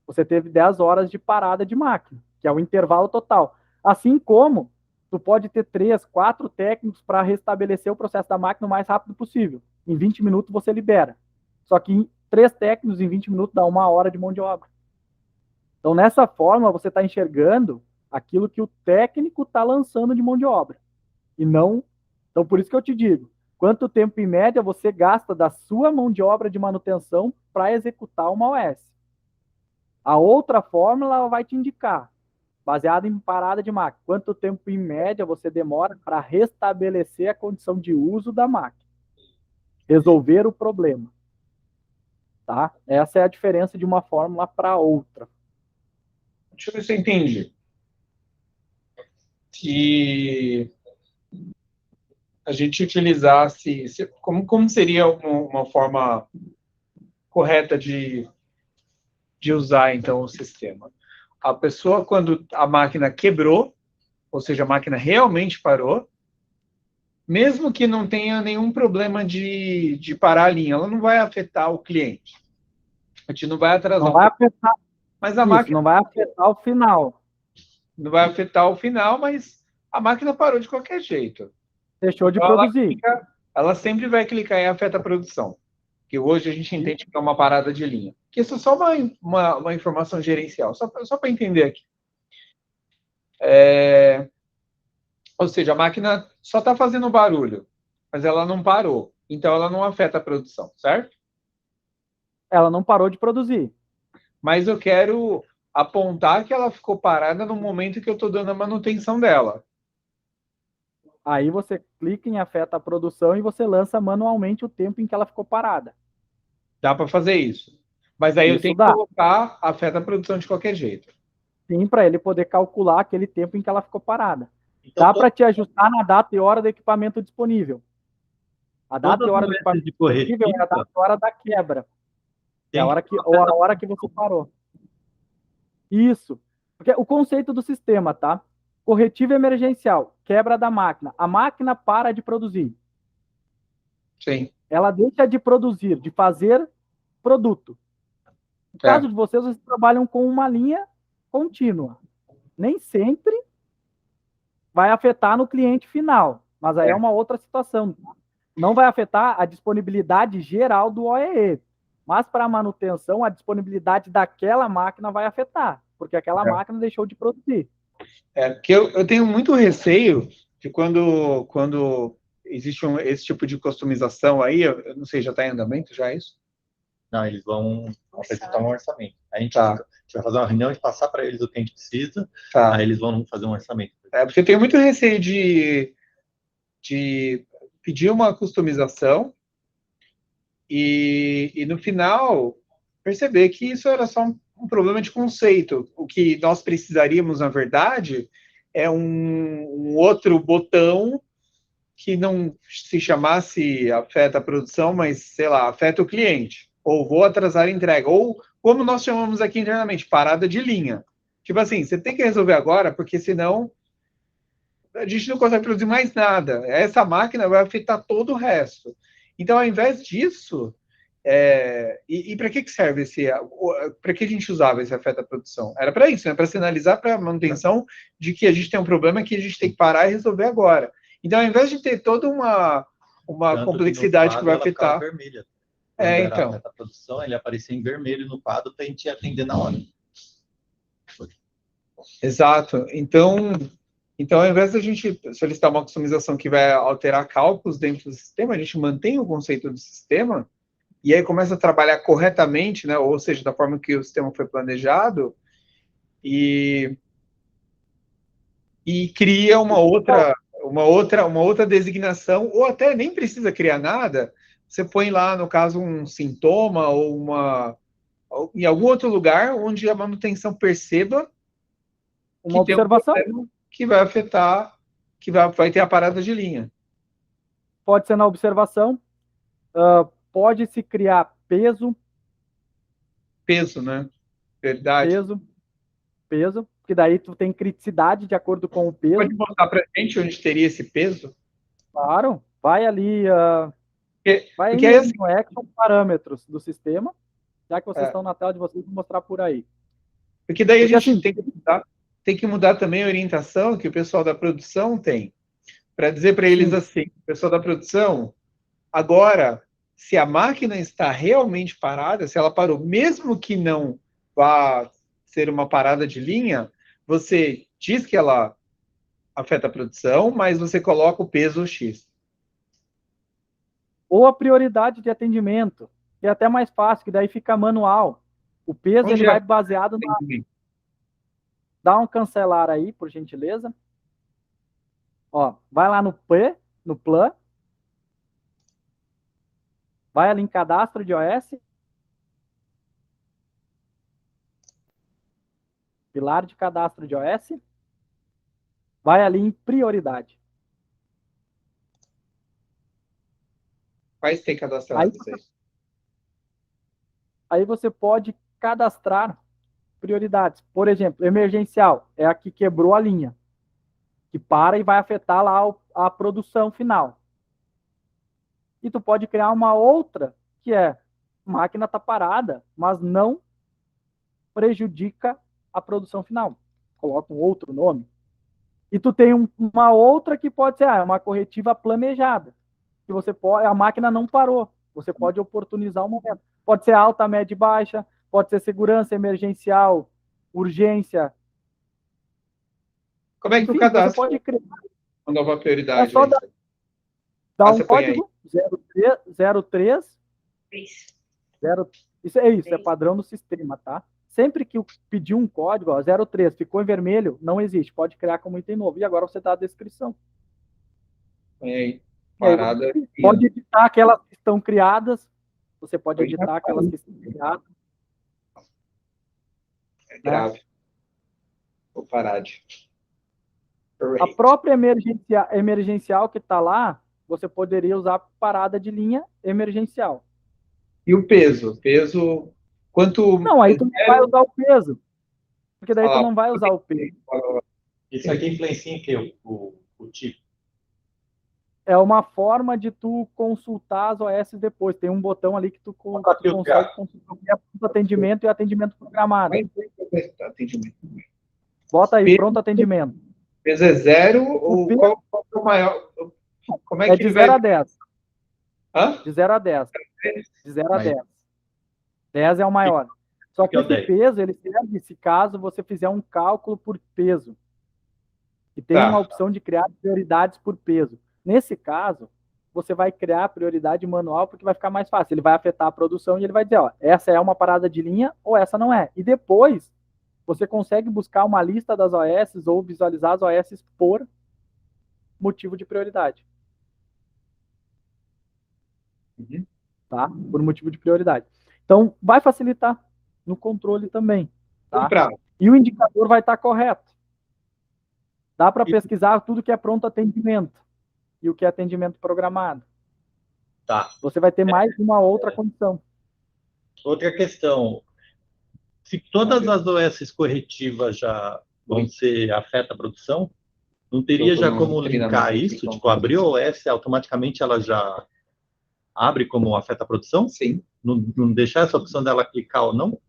Você teve 10 horas de parada de máquina, que é o intervalo total. Assim como tu pode ter 3, 4 técnicos para restabelecer o processo da máquina o mais rápido possível. Em 20 minutos você libera. Só que 3 técnicos em 20 minutos dá 1 hora de mão de obra. Então, nessa forma, você está enxergando aquilo que o técnico está lançando de mão de obra. E não... Então, por isso que eu te digo, quanto tempo, em média, você gasta da sua mão de obra de manutenção para executar uma OS. A outra fórmula ela vai te indicar, baseada em parada de máquina, quanto tempo, em média, você demora para restabelecer a condição de uso da máquina. Resolver o problema. Tá? Essa é a diferença de uma fórmula para outra. Deixa eu ver se eu entendi. Se a gente utilizasse... Como seria uma forma correta de usar, então, o sistema? A pessoa, quando a máquina quebrou, ou seja, a máquina realmente parou, mesmo que não tenha nenhum problema de parar a linha, ela não vai afetar o cliente. A gente não vai atrasar. Não vai afetar. Mas a máquina não vai afetar o final. Não vai afetar o final, mas a máquina parou de qualquer jeito. Deixou de produzir. Ela sempre vai clicar em afeta a produção. Que hoje a gente entende que é uma parada de linha. Que isso é só uma informação gerencial, só para entender aqui. Ou seja, a máquina só está fazendo barulho, mas ela não parou. Então ela não afeta a produção, certo? Ela não parou de produzir. Mas eu quero apontar que ela ficou parada no momento que eu estou dando a manutenção dela. Aí você clica em afeta a produção e você lança manualmente o tempo em que ela ficou parada. Dá para fazer isso. Mas aí Isso eu tenho que colocar afeta a produção de qualquer jeito. Sim, para ele poder calcular aquele tempo em que ela ficou parada. Então, dá para te ajustar na data e hora do equipamento disponível. A data e hora do equipamento disponível é a data e hora da quebra. É a hora que você parou. Isso. Porque o conceito do sistema, tá? Corretivo emergencial, quebra da máquina. A máquina para de produzir. Sim. Ela deixa de produzir, de fazer produto. No caso de vocês trabalham com uma linha contínua. Nem sempre vai afetar no cliente final, mas aí é uma outra situação. Não vai afetar a disponibilidade geral do OEE, mas para a manutenção, a disponibilidade daquela máquina vai afetar, porque aquela máquina deixou de produzir. Porque eu tenho muito receio de quando existe esse tipo de customização aí, eu não sei, já está em andamento já isso? Não, eles vão apresentar um orçamento. A gente vai fazer uma reunião e passar para eles o que a gente precisa, aí eles vão fazer um orçamento. Porque eu tenho muito receio de pedir uma customização e no final perceber que isso era só um problema de conceito. O que nós precisaríamos, na verdade, é um outro botão que não se chamasse afeta a produção, mas, sei lá, afeta o cliente. Ou vou atrasar a entrega. Ou, como nós chamamos aqui internamente, parada de linha. Tipo assim, você tem que resolver agora, porque senão a gente não consegue produzir mais nada. Essa máquina vai afetar todo o resto. Então, ao invés disso, e para que serve para que a gente usava esse afeta a produção? Era para isso, né? Para sinalizar para a manutenção de que a gente tem um problema que a gente tem que parar e resolver agora. Então, ao invés de ter toda uma Tanto complexidade no que vai quadro, ela ficava afetar. vermelha. É, Quando era então. afeta a produção, ele aparecia em vermelho no quadro para a gente atender na hora. Exato. Então, ao invés da gente solicitar uma customização que vai alterar cálculos dentro do sistema, a gente mantém o conceito do sistema e aí começa a trabalhar corretamente, né? Ou seja, da forma que o sistema foi planejado e cria uma outra designação, ou até nem precisa criar nada. Você põe lá, no caso, um sintoma ou em algum outro lugar onde a manutenção perceba Uma que tem um observação problema que vai afetar, que vai ter a parada de linha. pode ser na observação, pode se criar peso, Peso, né? Verdade. peso, que daí tu tem criticidade de acordo com o peso. Pode mostrar para a gente onde teria esse peso? Claro, vai ali, vai Porque aí, assim, no Action Parâmetros do sistema, já que vocês É. estão na tela de vocês, vou mostrar por aí. porque daí Porque, a gente assim, tem que mudar também a orientação que o pessoal da produção tem, para dizer para eles Sim. assim, pessoal da produção, agora, se a máquina está realmente parada, se ela parou, mesmo que não vá ser uma parada de linha, você diz que ela afeta a produção, mas você coloca o peso X. Ou a prioridade de atendimento, que é até mais fácil, que daí fica manual. O peso Onde ele é? vai baseado na... Dá um cancelar aí, por gentileza. Ó, vai lá no P, no Plan. Vai ali em cadastro de OS. Pilar de cadastro de OS. Vai ali em prioridade. Quais tem cadastrado isso aí? Aí você pode cadastrar prioridades. Por exemplo, emergencial é a que quebrou a linha, que para e vai afetar lá a produção final. E tu pode criar uma outra, que é, a máquina está parada, mas não prejudica a produção final. Coloca um outro nome. E tu tem uma outra que pode ser uma corretiva planejada, que você pode, a máquina não parou, você pode oportunizar um momento. Pode ser alta, média e baixa, pode ser segurança emergencial, urgência. Como é que Enfim, o cadastro você pode criar. uma nova prioridade? É só dar um você põe código 03 isso é padrão no sistema, tá? Sempre que pedir um código, 03, ficou em vermelho, não existe, pode criar como item novo. E agora você dá a descrição. Põe aí, parada. Pode editar aquelas que estão criadas, você pode editar aquelas que estão criadas. É grave. Vou parar de... A própria emergencial que está lá, você poderia usar parada de linha emergencial. E o peso? Peso, quanto... Não, aí tu não vai usar o peso. Porque daí tu não vai usar o peso. Isso aqui influencia em que o tipo? É uma forma de tu consultar as OS depois. Tem um botão ali que tu consegue consultar o atendimento e atendimento programado. Atendimento. Bota aí, Peso, pronto atendimento. Peso é 0 ou peso, qual é o maior? Como é de 0 a 10. Hã? De 0 a 10. De 0 a 10. 10 é o maior. Só que esse peso, ele serve se caso você fizer um cálculo por peso. E tem uma opção de criar prioridades por peso. Nesse caso, você vai criar a prioridade manual porque vai ficar mais fácil. Ele vai afetar a produção e ele vai dizer, ó, essa é uma parada de linha ou essa não é. E depois, você consegue buscar uma lista das OS ou visualizar as OS por motivo de prioridade. Tá? Por motivo de prioridade. Então, vai facilitar no controle também. Tá? E o indicador vai estar correto. Dá para pesquisar tudo que é pronto atendimento e o que é atendimento programado. Tá. Você vai ter mais uma outra condição. Outra questão. Se todas as OS corretivas já vão ser afeta a produção, não teria já como linkar isso? Tipo, abrir a OS, automaticamente ela já abre como afeta a produção? Sim. Não deixar essa opção dela clicar ou não?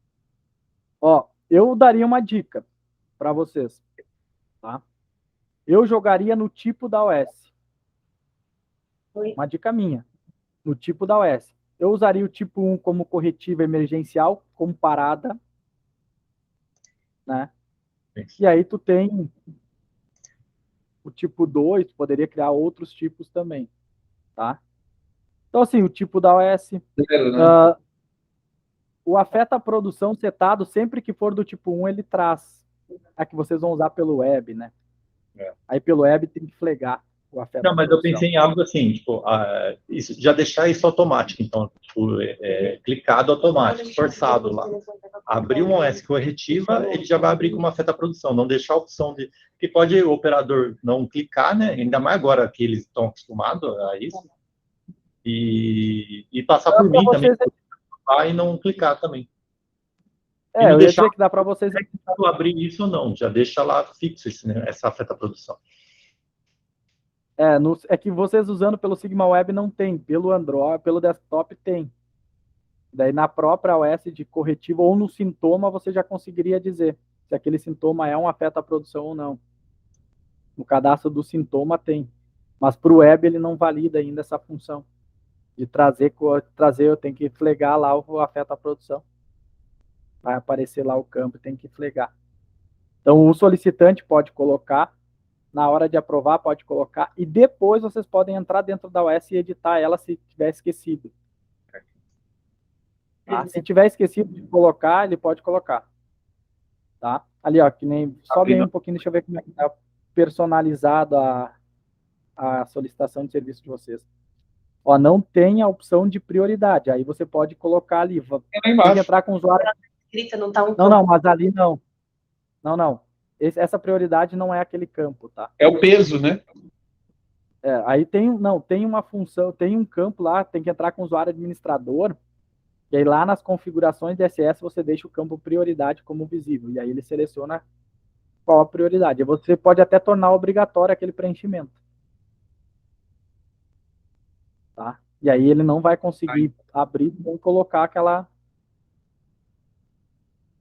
Ó, eu daria uma dica para vocês. Tá? Eu jogaria no tipo da OS. Uma dica minha, no tipo da OS. Eu usaria o tipo 1 como corretiva emergencial, como parada, né? E aí tu tem o tipo 2, tu poderia criar outros tipos também, tá? Então, assim, o tipo da OS, Zero, né? o afeta a produção setado, sempre que for do tipo 1, ele traz. É que vocês vão usar pelo web, né? É. Aí pelo web tem que flegar o afeta Não, a mas eu produção. pensei em algo assim, tipo, já deixar isso automático, então, tipo, clicado automático, forçado lá. Abrir uma OS corretiva, ele já vai abrir como afeta a produção, não deixar a opção de... Que pode o operador não clicar, né? Ainda mais agora que eles estão acostumados a isso. E passar por mim também, e não clicar também. E não Eu ia deixar dizer que dá para vocês abrir isso ou não, já deixa lá fixo essa afeta a produção. É que vocês usando pelo Sigma Web não tem, pelo Android, pelo desktop tem. Daí na própria OS de corretivo ou no sintoma você já conseguiria dizer se aquele sintoma é um afeta a produção ou não. No cadastro do sintoma tem, mas para o web ele não valida ainda essa função de trazer, eu tenho que flegar lá o afeta a produção. Vai aparecer lá o campo, tem que flegar. Então o solicitante pode colocar, na hora de aprovar pode colocar, e depois vocês podem entrar dentro da OS e editar ela se tiver esquecido. Tá? Se tiver esquecido de colocar, ele pode colocar. Tá? Ali, ó, que nem. Sobe aí um pouquinho, deixa eu ver como é que tá personalizado a solicitação de serviço de vocês. Ó, não tem a opção de prioridade. Aí você pode colocar ali. Tem que entrar com o usuário. Não, tá não, mas ali não. Não. Essa prioridade não é aquele campo, tá? É o peso, né? Aí tem uma função, tem um campo lá, tem que entrar com o usuário administrador, e aí lá nas configurações de SS você deixa o campo prioridade como visível, e aí ele seleciona qual a prioridade. Você pode até tornar obrigatório aquele preenchimento. Tá? E aí ele não vai conseguir abrir sem colocar aquela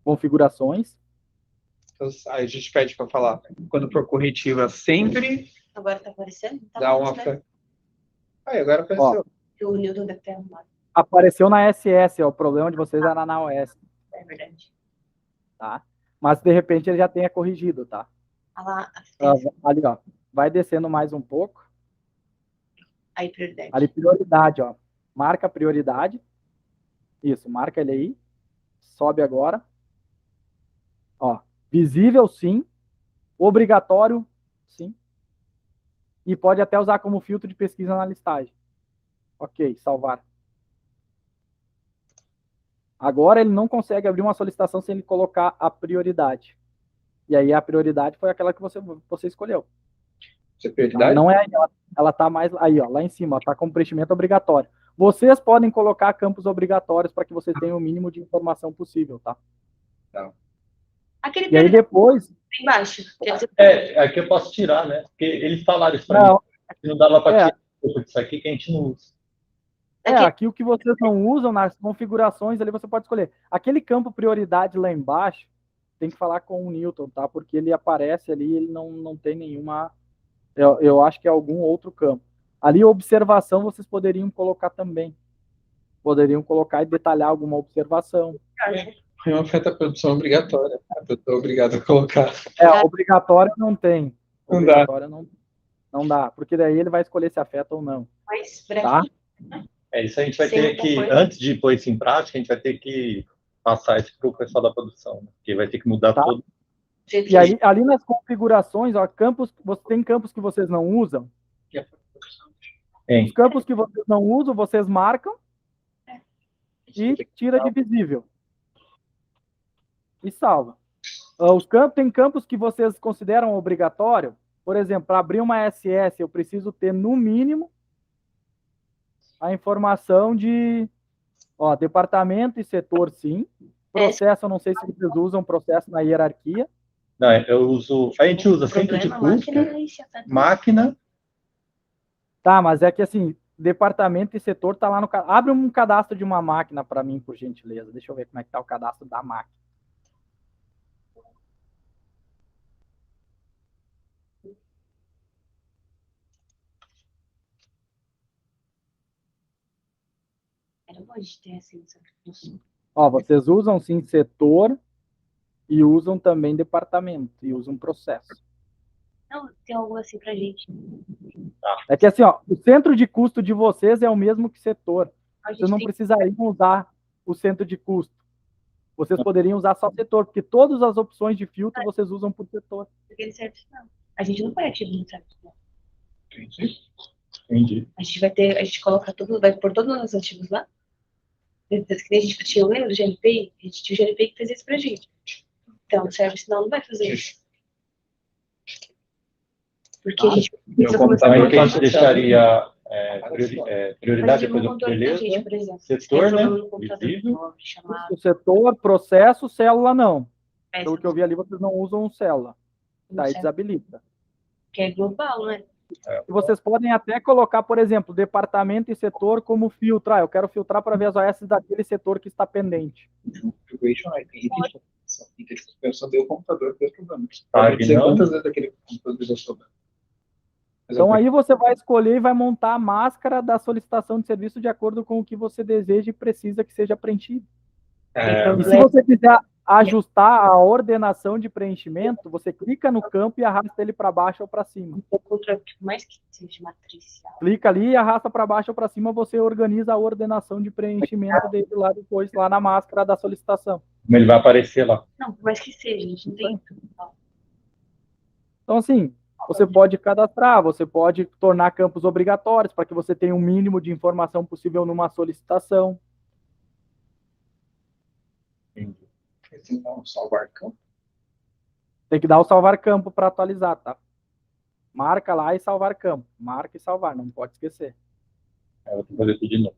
configurações. Então, aí a gente pede para falar. Quando for corretiva, sempre Agora tá aparecendo? Tá dá uma... né? Aí, agora apareceu. O Newton deve ter arrumado. Apareceu na SS, o problema de vocês era na OS. É verdade. Tá? Mas de repente ele já tenha corrigido, tá? Ali, ó. Vai descendo mais um pouco. Aí, prioridade. Ali, prioridade, ó. Marca a prioridade. Isso, marca ele aí. Sobe agora. Ó, visível, sim. Obrigatório, sim. E pode até usar como filtro de pesquisa na listagem. Ok, salvar. Agora ele não consegue abrir uma solicitação sem ele colocar a prioridade. E aí a prioridade foi aquela que você escolheu. Isso é prioridade? Não é ela tá mais aí, ó, lá em cima, ó, tá com preenchimento obrigatório. Vocês podem colocar campos obrigatórios para que vocês tenham o mínimo de informação possível, tá? Não. E aí depois... Embaixo. Aqui eu posso tirar, né? Porque eles falaram isso para mim. Não dava para tirar isso aqui que a gente não usa. Aqui o que vocês não usam nas configurações, ali você pode escolher. Aquele campo prioridade lá embaixo, tem que falar com o Newton, tá? Porque ele aparece ali, ele não tem nenhuma... Eu acho que é algum outro campo. Ali, observação, vocês poderiam colocar também. Poderiam colocar e detalhar alguma observação. É uma afeta a produção obrigatória. Eu estou obrigado a colocar. Obrigatório não tem. Obrigatório não dá. Porque daí ele vai escolher se afeta ou não. Mas, tá? Isso a gente vai ter que, antes de pôr isso em prática, a gente vai ter que passar isso para o pessoal da produção. Porque vai ter que mudar todo. E aí, ali nas configurações, ó, tem campos que vocês não usam. Os campos que vocês não usam, vocês marcam e tira de visível. E salva. Tem campos que vocês consideram obrigatório. Por exemplo, para abrir uma SS, eu preciso ter, no mínimo, a informação de departamento e setor, sim. Processo, eu não sei se vocês usam processo na hierarquia. Não, eu uso... A gente usa centro de custo, máquina... Tá, mas é que assim, departamento e setor tá lá no... Abre um cadastro de uma máquina para mim, por gentileza. Deixa eu ver como é que tá o cadastro da máquina. É bom a gente ter assim, sabe? Ó, vocês usam sim setor e usam também departamento e usam processo. Não, tem algo assim pra gente. É que assim, ó, o centro de custo de vocês é o mesmo que setor. A gente Vocês não tem precisariam usar o centro de custo. Vocês poderiam usar só setor, porque todas as opções de filtro vocês usam por setor. aquele certo, não. A gente não põe ativo no certo, não. Entendi. A gente vai ter, a gente coloca tudo, vai pôr todos os ativos lá. Que a gente tinha, lembra do GNPI? A gente tinha o GNPI que fazia isso pra gente. Então, o service não vai fazer isso. Porque a gente precisa começar Então, a aí que a gente colocar. deixaria prioridade, Mas depois um do controle pra beleza, gente, por exemplo. setor, Tem né? um computador Visível. novo, chamado O setor, processo, célula não. peça Pelo que eu vi ali, vocês não usam célula. Tá, aí desabilita. que é global, né? E vocês podem até colocar, por exemplo, departamento e setor como filtro. Eu quero filtrar para ver as OS daquele setor que está pendente. Eu só dei o computador para o problema. Ah, Pode dizer não? quantas vezes aquele computador já soube. Então aí você vai escolher e vai montar a máscara da solicitação de serviço de acordo com o que você deseja e precisa que seja preenchido. E se você quiser ajustar a ordenação de preenchimento, você clica no campo e arrasta ele para baixo ou para cima. Contra, mais que seja matricial. Clica ali e arrasta para baixo ou para cima, você organiza a ordenação de preenchimento dele lá depois, lá na máscara da solicitação. Como ele vai aparecer lá. Não, por mais que seja, a gente não tem. Então, assim, você pode cadastrar, você pode tornar campos obrigatórios para que você tenha o mínimo de informação possível numa solicitação. Tem um salvar campo. Tem que dar o salvar campo para atualizar, tá? Marca lá e salvar campo. Marca e salvar, não pode esquecer. Eu vou ter que fazer tudo de novo.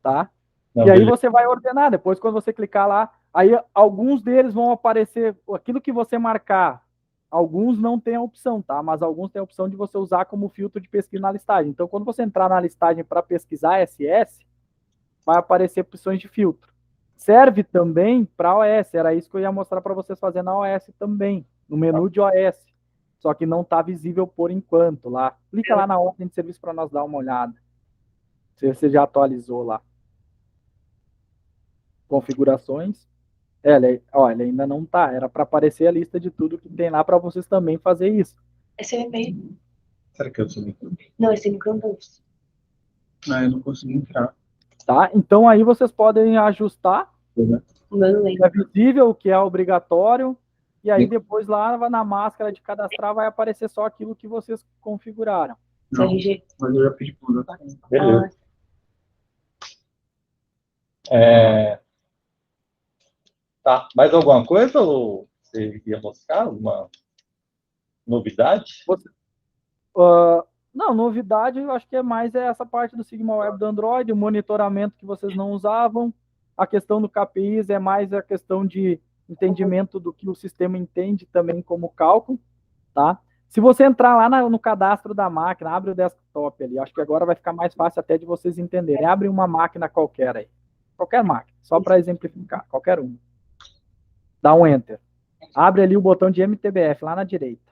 Tá? Não, E aí beleza. você vai ordenar. Depois, quando você clicar lá, aí alguns deles vão aparecer, aquilo que você marcar. Alguns não tem a opção, tá? Mas alguns têm a opção de você usar como filtro de pesquisa na listagem. Então, quando você entrar na listagem para pesquisar SS, vai aparecer opções de filtro. Serve também para OS. Era isso que eu ia mostrar para vocês fazer na OS também, no menu de OS. Só que não está visível por enquanto lá. Clica lá na ordem de serviço para nós dar uma olhada. Se você já atualizou lá. Configurações. Ele ainda não tá. Era para aparecer a lista de tudo que tem lá para vocês também fazer isso. Esse é e-mail. Será que eu sou muito... Não, esse é micro-ondas. Ah, eu não consegui entrar. Tá? Então aí vocês podem ajustar. O meu não O lembro. que é visível, o que é obrigatório. E aí depois lá na máscara de cadastrar vai aparecer só aquilo que vocês configuraram. Só RG. Mas eu já pedi por Beleza. Tá. Mais alguma coisa ou você ia mostrar? Alguma novidade? Não, novidade, eu acho que é mais essa parte do Sigma Web do Android, o monitoramento que vocês não usavam. A questão do KPIs é mais a questão de entendimento do que o sistema entende também como cálculo, tá? Se você entrar lá no cadastro da máquina, abre o desktop ali, acho que agora vai ficar mais fácil até de vocês entenderem. Abre uma máquina qualquer aí, qualquer máquina, só para exemplificar, qualquer uma. Dá um Enter. Abre ali o botão de MTBF lá na direita.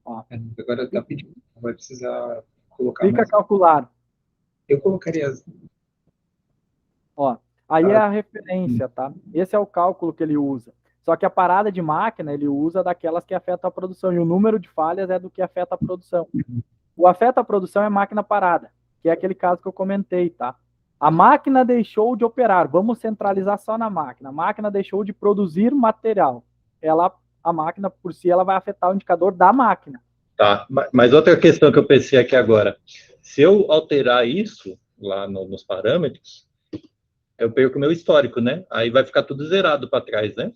Ó. Agora tá pedindo. Vai precisar colocar. Clica mais. calcular. Eu colocaria as. Ó, aí é a referência, tá? Esse é o cálculo que ele usa. Só que a parada de máquina, ele usa daquelas que afetam a produção. E o número de falhas é do que afeta a produção. O afeta a produção é máquina parada, que é aquele caso que eu comentei, tá? A máquina deixou de operar. Vamos centralizar só na máquina. A máquina deixou de produzir material. A máquina, por si, ela vai afetar o indicador da máquina. Tá. Mas outra questão que eu pensei aqui agora. Se eu alterar isso lá nos parâmetros, eu perco o meu histórico, né? Aí vai ficar tudo zerado para trás, né?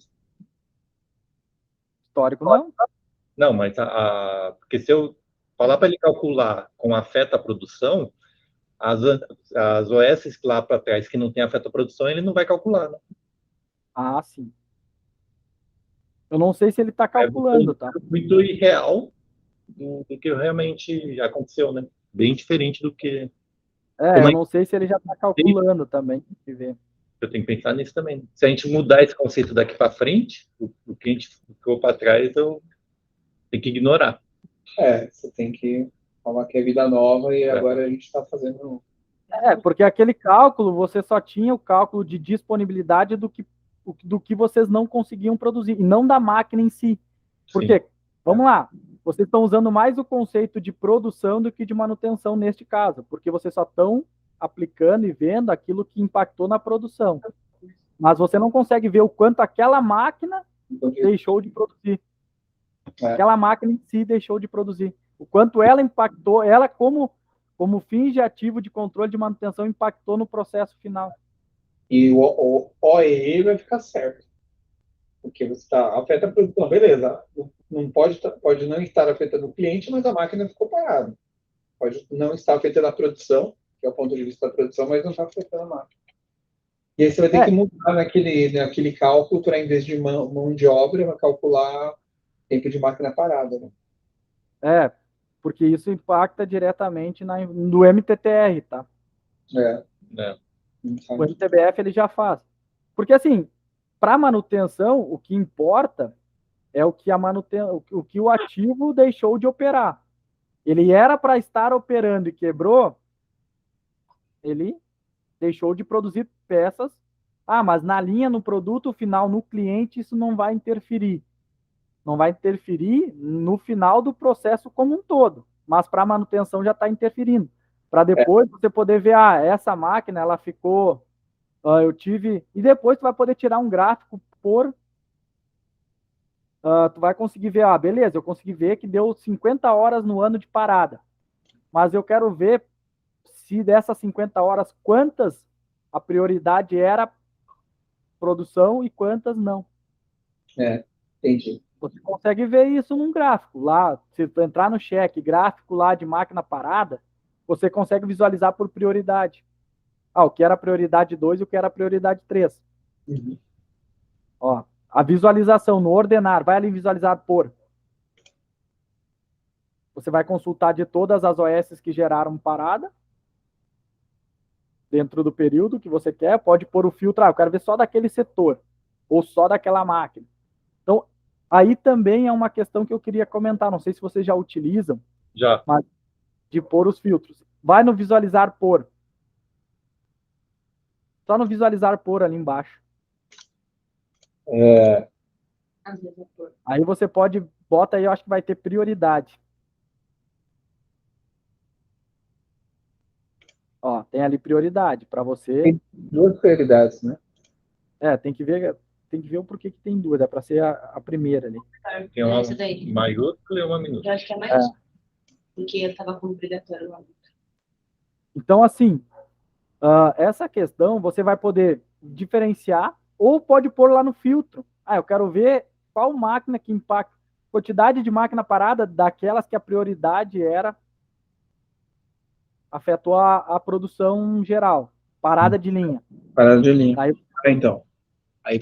Histórico não. Não, mas porque se eu falar para ele calcular com afeta a produção, as OS lá para trás que não tem afeta a produção, ele não vai calcular, né? Ah, sim. Eu não sei se ele está calculando, tá? Muito irreal do que realmente aconteceu, né? Bem diferente do que... Eu não sei se ele já está calculando também. Eu tenho que pensar nisso também. Se a gente mudar esse conceito daqui para frente, o que a gente ficou para trás, eu tenho que ignorar. Você tem que Falar que é vida nova e agora a gente está fazendo. Porque aquele cálculo, você só tinha o cálculo de disponibilidade do que vocês não conseguiam produzir, e não da máquina em si. Porque, vamos lá, vocês estão usando mais o conceito de produção do que de manutenção neste caso, porque vocês só estão aplicando e vendo aquilo que impactou na produção. Mas você não consegue ver o quanto aquela máquina deixou de produzir. Aquela máquina em si deixou de produzir. O quanto ela impactou, ela como fins ativo de controle de manutenção impactou no processo final. E o OEE vai ficar certo. Porque você afeta a produção, beleza. Não pode não estar afetando o cliente, mas a máquina ficou parada. Pode não estar afetando a produção, que é o ponto de vista da produção, mas não está afetando a máquina. E aí você vai ter que mudar naquele cálculo para, em vez de mão de obra, vai calcular tempo de máquina parada. Né? Porque isso impacta diretamente no MTTR, tá? O MTBF ele já faz. Porque assim, para manutenção, o que importa é o que o ativo deixou de operar. Ele era para estar operando e quebrou, ele deixou de produzir peças. Mas na linha, no produto final, no cliente, isso não vai interferir. Não vai interferir no final do processo como um todo. Mas para a manutenção já está interferindo. Para depois você poder ver, essa máquina, ela ficou... eu tive... E depois tu vai poder tirar um gráfico por... tu vai conseguir ver, beleza, eu consegui ver que deu 50 horas no ano de parada. Mas eu quero ver se dessas 50 horas, quantas a prioridade era produção e quantas não. Entendi. Você consegue ver isso num gráfico. Lá, se tu entrar no cheque, gráfico lá de máquina parada, você consegue visualizar por prioridade. O que era prioridade 2 e o que era prioridade 3. Uhum. A visualização no ordenar, vai ali visualizar por. Você vai consultar de todas as OS que geraram parada, dentro do período que você quer, pode pôr o filtro, eu quero ver só daquele setor, ou só daquela máquina. Então, aí também é uma questão que eu queria comentar, não sei se vocês já utilizam, mas de pôr os filtros. Vai no visualizar por. Só no visualizar por ali embaixo. Aí você bota aí, eu acho que vai ter prioridade. Tem ali prioridade para você. Tem 2 prioridades, né? Tem que ver o porquê que tem 2, é para ser a primeira ali. Tem uma maiúscula e uma minúscula. Eu acho que é maiúscula. Porque eu estava com obrigatório lá. Então, assim, essa questão você vai poder diferenciar ou pode pôr lá no filtro. Eu quero ver qual máquina que impacta. Quantidade de máquina parada daquelas que a prioridade afetou a produção geral. Parada de linha. Parada de linha. Aí, então. Aí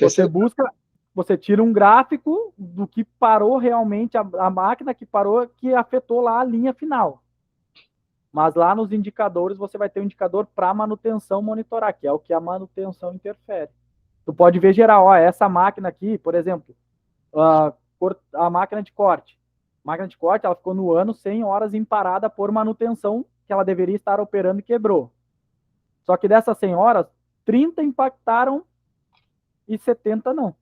você tira um gráfico do que parou realmente, a máquina que parou, que afetou lá a linha final. Mas lá nos indicadores, você vai ter um indicador para manutenção monitorar, que é o que a manutenção interfere. Tu pode ver geral, essa máquina aqui, por exemplo, a máquina de corte. A máquina de corte, ela ficou no ano 100 horas em parada por manutenção, que ela deveria estar operando e quebrou. Só que dessas 100 horas, 30 impactaram e 70 não.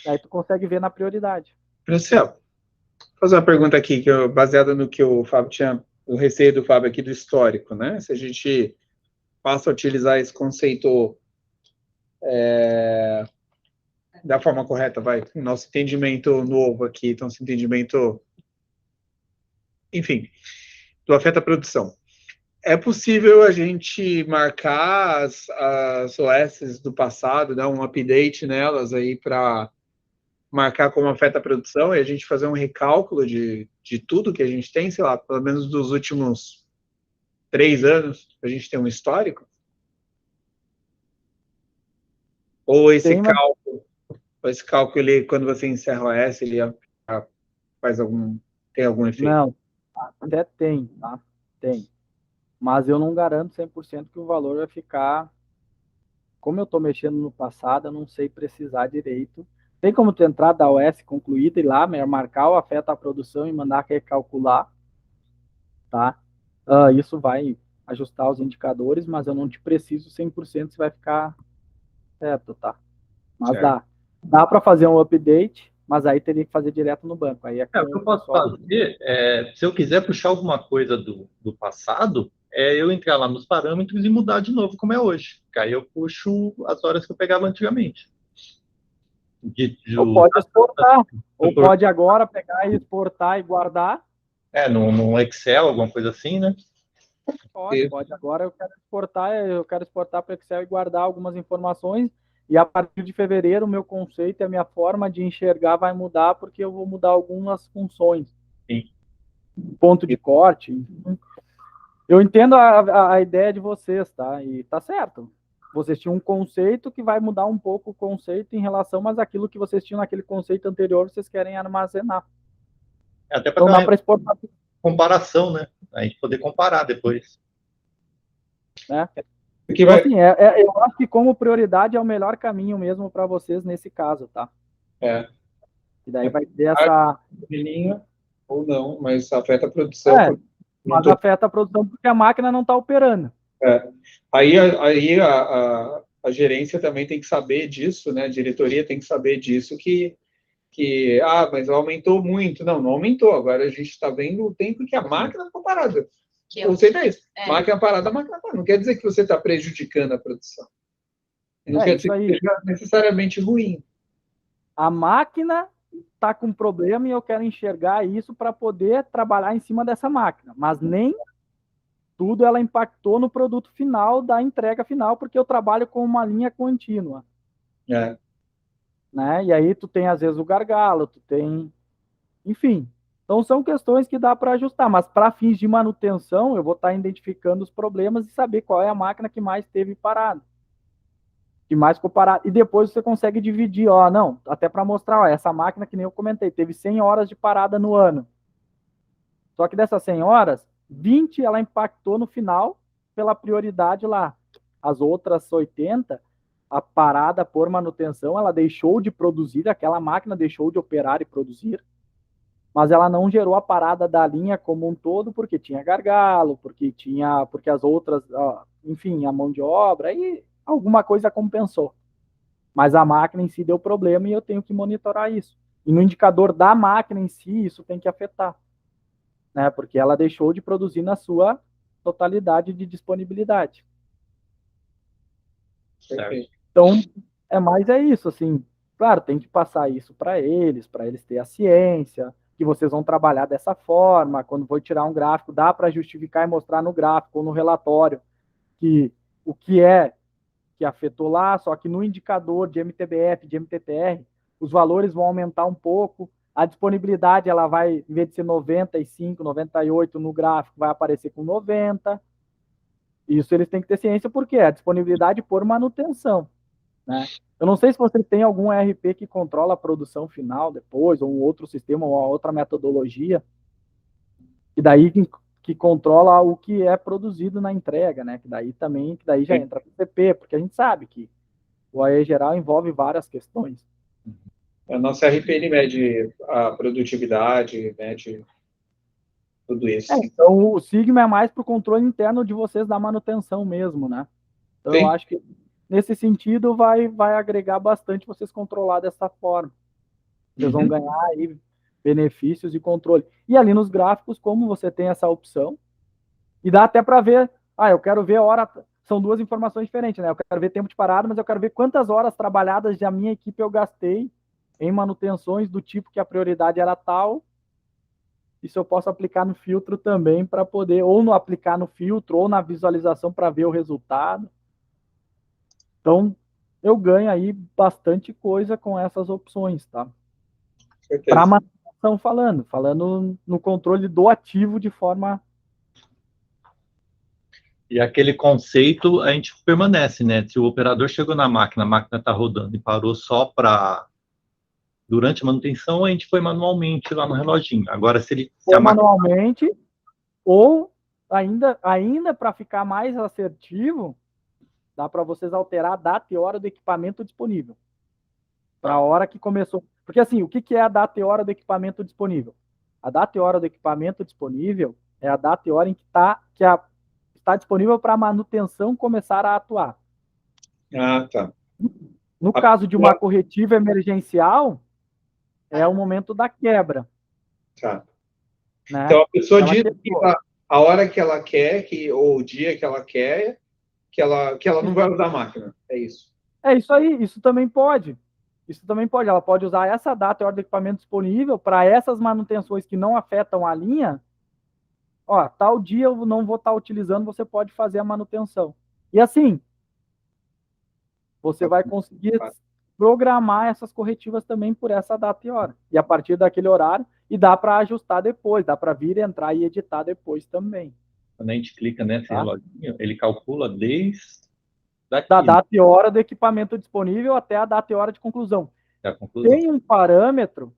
Aí tu consegue ver na prioridade. Marcelo, vou fazer uma pergunta aqui, baseada no que o Fábio tinha, o receio do Fábio aqui do histórico, né? Se a gente passa a utilizar esse conceito da forma correta, nosso entendimento novo aqui, nosso entendimento, enfim, do afeta a produção. É possível a gente marcar as OS do passado, dar um update nelas aí para marcar como afeta a produção e a gente fazer um recálculo de tudo que a gente tem, sei lá, pelo menos dos últimos 3 anos, a gente tem um histórico? Ou esse cálculo, ele, quando você encerra o OS, ele tem algum efeito? Não, até tem, tá? Tem. Mas eu não garanto 100% que o valor vai ficar... Como eu estou mexendo no passado, eu não sei precisar direito. Tem como tu entrar da OS concluída e lá marcar o afeta a produção e mandar recalcular, tá? Isso vai ajustar os indicadores, mas eu não te preciso 100% se vai ficar certo, tá? Mas Certo. dá para fazer um update, mas aí teria que fazer direto no banco. Aí é com O que eu o posso pessoal. fazer, se eu quiser puxar alguma coisa do passado, é eu entrar lá nos parâmetros e mudar de novo como é hoje. Que aí eu puxo as horas que eu pegava antigamente. Ou pode exportar, ou por- pode agora pegar e exportar e guardar. no Excel, alguma coisa assim, né? Pode. Agora eu quero exportar para o Excel e guardar algumas informações. E a partir de fevereiro, o meu conceito e a minha forma de enxergar vai mudar, porque eu vou mudar algumas funções. Sim. Ponto de corte. Enfim. Eu entendo a ideia de vocês, tá? E tá certo. Vocês tinham um conceito que vai mudar um pouco o conceito em relação, mas aquilo que vocês tinham naquele conceito anterior, vocês querem armazenar. Até para Então dar dá uma para exportar, comparação, né? A gente poder comparar depois. né? Porque Então, vai, assim, eu acho que como prioridade é o melhor caminho mesmo para vocês nesse caso, tá? E daí vai ter essa. pequenininha ou não, mas afeta a produção. É, mas afeta a produção porque a máquina não está operando. Aí a gerência também tem que saber disso, né? A diretoria tem que saber disso mas aumentou muito. Não aumentou. Agora a gente está vendo o tempo que a máquina ficou parada. O conceito é isso. Máquina parada, máquina parada. Não quer dizer que você está prejudicando a produção. Não quer dizer que seja necessariamente ruim. A máquina está com problema e eu quero enxergar isso para poder trabalhar em cima dessa máquina. Mas nem tudo ela impactou no produto final da entrega final, porque eu trabalho com uma linha contínua. Né? E aí tu tem, às vezes, o gargalo, tu tem... Enfim, então são questões que dá para ajustar, mas para fins de manutenção, eu vou estar identificando os problemas e saber qual é a máquina que mais teve parada. Que mais ficou parada. E depois você consegue dividir, não, até para mostrar, essa máquina que nem eu comentei, teve 100 horas de parada no ano. Só que dessas 100 horas, 20 ela impactou no final pela prioridade lá. As outras 80, a parada por manutenção, ela deixou de produzir, aquela máquina deixou de operar e produzir, mas ela não gerou a parada da linha como um todo, porque tinha gargalo, porque as outras, enfim, a mão de obra, e alguma coisa compensou. Mas a máquina em si deu problema e eu tenho que monitorar isso. E no indicador da máquina em si, isso tem que afetar, né? Porque ela deixou de produzir na sua totalidade de disponibilidade. Então, é isso, assim. Claro, tem que passar isso para eles ter a ciência, que vocês vão trabalhar dessa forma. Quando for tirar um gráfico, dá para justificar e mostrar no gráfico ou no relatório que o que é que afetou lá, só que no indicador de MTBF, de MTTR, os valores vão aumentar um pouco, a disponibilidade ela vai, em vez de ser 95, 98 no gráfico, vai aparecer com 90. Isso eles têm que ter ciência porque é a disponibilidade por manutenção, né? Eu não sei se você tem algum ERP que controla a produção final depois, ou um outro sistema, ou outra metodologia, e daí que controla o que é produzido na entrega, né? Que daí já entra o CP, porque a gente sabe que o AE geral envolve várias questões. A nossa RP ele mede a produtividade, mede tudo isso. Então o Sigma é mais para o controle interno de vocês da manutenção mesmo, né? Então eu acho que nesse sentido vai agregar bastante vocês controlar dessa forma. Vocês vão ganhar aí benefícios e controle. E ali nos gráficos, como você tem essa opção, e dá até para ver, eu quero ver a hora, são duas informações diferentes, né? Eu quero ver tempo de parada, mas eu quero ver quantas horas trabalhadas da minha equipe eu gastei em manutenções do tipo que a prioridade era tal, e se eu posso aplicar no filtro também para poder, ou no aplicar no filtro, ou na visualização para ver o resultado. Então, eu ganho aí bastante coisa com essas opções, tá? Para manutenção falando no controle do ativo de forma... E aquele conceito a gente permanece, né? Se o operador chegou na máquina, a máquina está rodando e parou só para... Durante a manutenção, a gente foi manualmente lá no reloginho. Agora, se a manualmente, ou ainda para ficar mais assertivo, dá para vocês alterar a data e hora do equipamento disponível. Para a hora que começou. Porque assim, o que é a data e hora do equipamento disponível? A data e hora do equipamento disponível É a data e hora em que está disponível para a manutenção começar a atuar. Ah, tá. No caso de uma corretiva emergencial, é o momento da quebra. Tá. Né? Então a pessoa Ela diz quebrou. que a hora que ela quer, ou o dia que ela quer, que ela não vai usar a máquina. É isso. É isso aí, isso também pode. Isso também pode. Ela pode usar essa data e hora do equipamento disponível para essas manutenções que não afetam a linha. Ó, tal dia eu não vou estar utilizando, você pode fazer a manutenção. E assim, você vai conseguir programar essas corretivas também por essa data e hora. E a partir daquele horário, e dá para ajustar depois, dá para vir, entrar e editar depois também. Quando a gente clica nesse Tá? reloginho, ele calcula desde daqui, Da data e hora do equipamento disponível até a data e hora de conclusão. da conclusão. Tem um parâmetro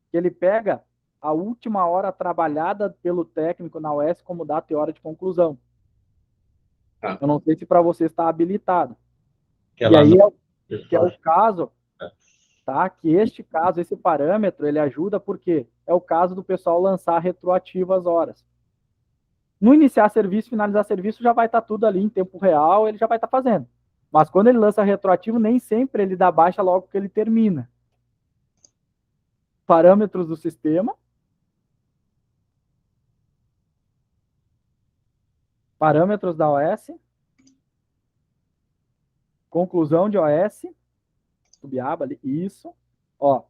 que ele pega a última hora trabalhada pelo técnico na OS como data e hora de conclusão. Ah. Eu não sei se para você está habilitado. Que E aí é o caso, tá? Que este caso, esse parâmetro, ele ajuda porque é o caso do pessoal lançar retroativo as horas. No iniciar serviço, finalizar serviço, já vai estar tudo ali em tempo real, ele já vai estar fazendo. Mas quando ele lança retroativo, nem sempre ele dá baixa logo que ele termina. Parâmetros do sistema. Parâmetros da OS. Conclusão de OS. Subaba ali. Isso. Ó.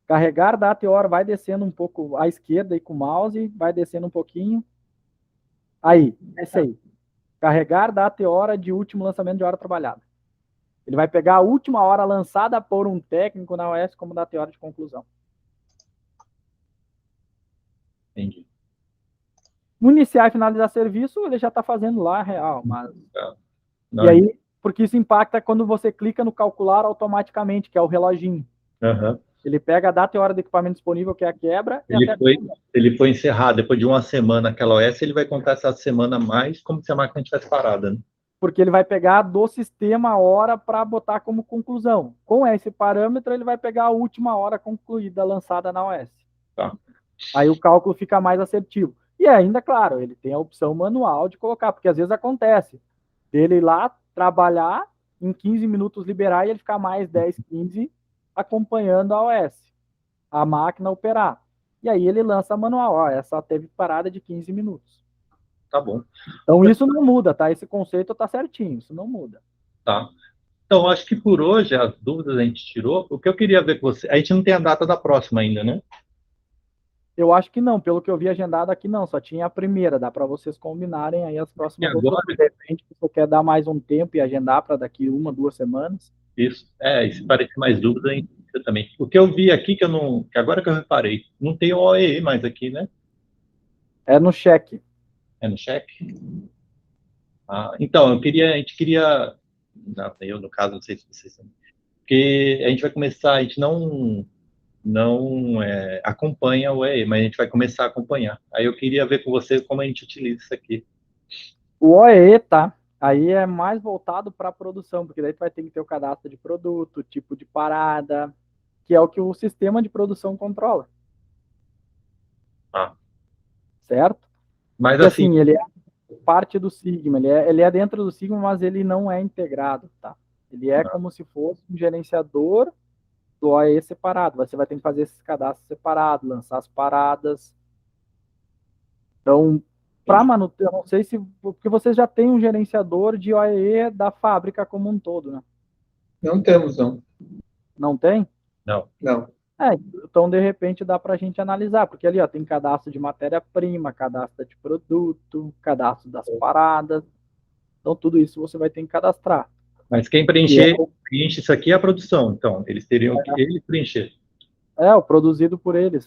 Carregar data e hora, vai descendo um pouco à esquerda aí com o mouse, vai descendo um pouquinho. Aí, esse aí. Carregar data e hora de último lançamento de hora trabalhada. Ele vai pegar a última hora lançada por um técnico na OS como data e hora de conclusão. Entendi. No iniciar e finalizar serviço, ele já está fazendo lá real. Mas... Não, e aí, porque isso impacta quando você clica no calcular automaticamente, que é o reloginho. uhum. Ele pega a data e hora do equipamento disponível, que é a quebra. Ele foi encerrado depois de uma semana aquela OS, ele vai contar essa semana mais como se a máquina estivesse parada, né? Porque ele vai pegar do sistema a hora para botar como conclusão. Com esse parâmetro, ele vai pegar a última hora concluída, lançada na OS. Tá. Aí o cálculo fica mais assertivo. E ainda, claro, ele tem a opção manual de colocar, porque às vezes acontece dele ir lá, trabalhar, em 15 minutos liberar e ele ficar mais 10, 15 acompanhando a OS, a máquina operar. E aí ele lança manual, ó, essa teve parada de 15 minutos. Tá bom. Então isso não muda, tá? Esse conceito tá certinho, isso não muda. Tá. Então, acho que por hoje as dúvidas a gente tirou. O que eu queria ver com você... A gente não tem a data da próxima ainda, né? Eu acho que não, pelo que eu vi agendado aqui não, só tinha a primeira, dá para vocês combinarem aí as próximas E agora? outras, de repente você quer dar mais um tempo e agendar para daqui 1, 2 semanas. Isso. E se parecer mais dúvidas, a gente tira também. O que eu vi aqui, que agora que eu reparei, não tem o OEE mais aqui, né? É no cheque. É no cheque? Então, a gente queria, eu no caso, não sei se vocês sabem, porque a gente vai começar, a gente não acompanha o EE, mas a gente vai começar a acompanhar. Aí eu queria ver com você como a gente utiliza isso aqui. O OE, tá? Aí é mais voltado para a produção, porque daí tu vai ter que ter o cadastro de produto, tipo de parada, que é o que o sistema de produção controla. Certo? Mas porque, assim, ele é parte do Sigma, ele é dentro do Sigma, mas ele não é integrado, tá? Ele é como se fosse um gerenciador do OE separado. Você vai ter que fazer esses cadastros separados, lançar as paradas. Então, para manutenção, não sei se... Porque vocês já têm um gerenciador de OE da fábrica como um todo, né? Não temos, não. Não tem? não. Então, de repente, dá para a gente analisar, porque ali ó, tem cadastro de matéria-prima, cadastro de produto, cadastro das paradas. Então, tudo isso você vai ter que cadastrar. Mas quem preenche isso aqui é a produção, então, eles teriam que preencher. O produzido por eles,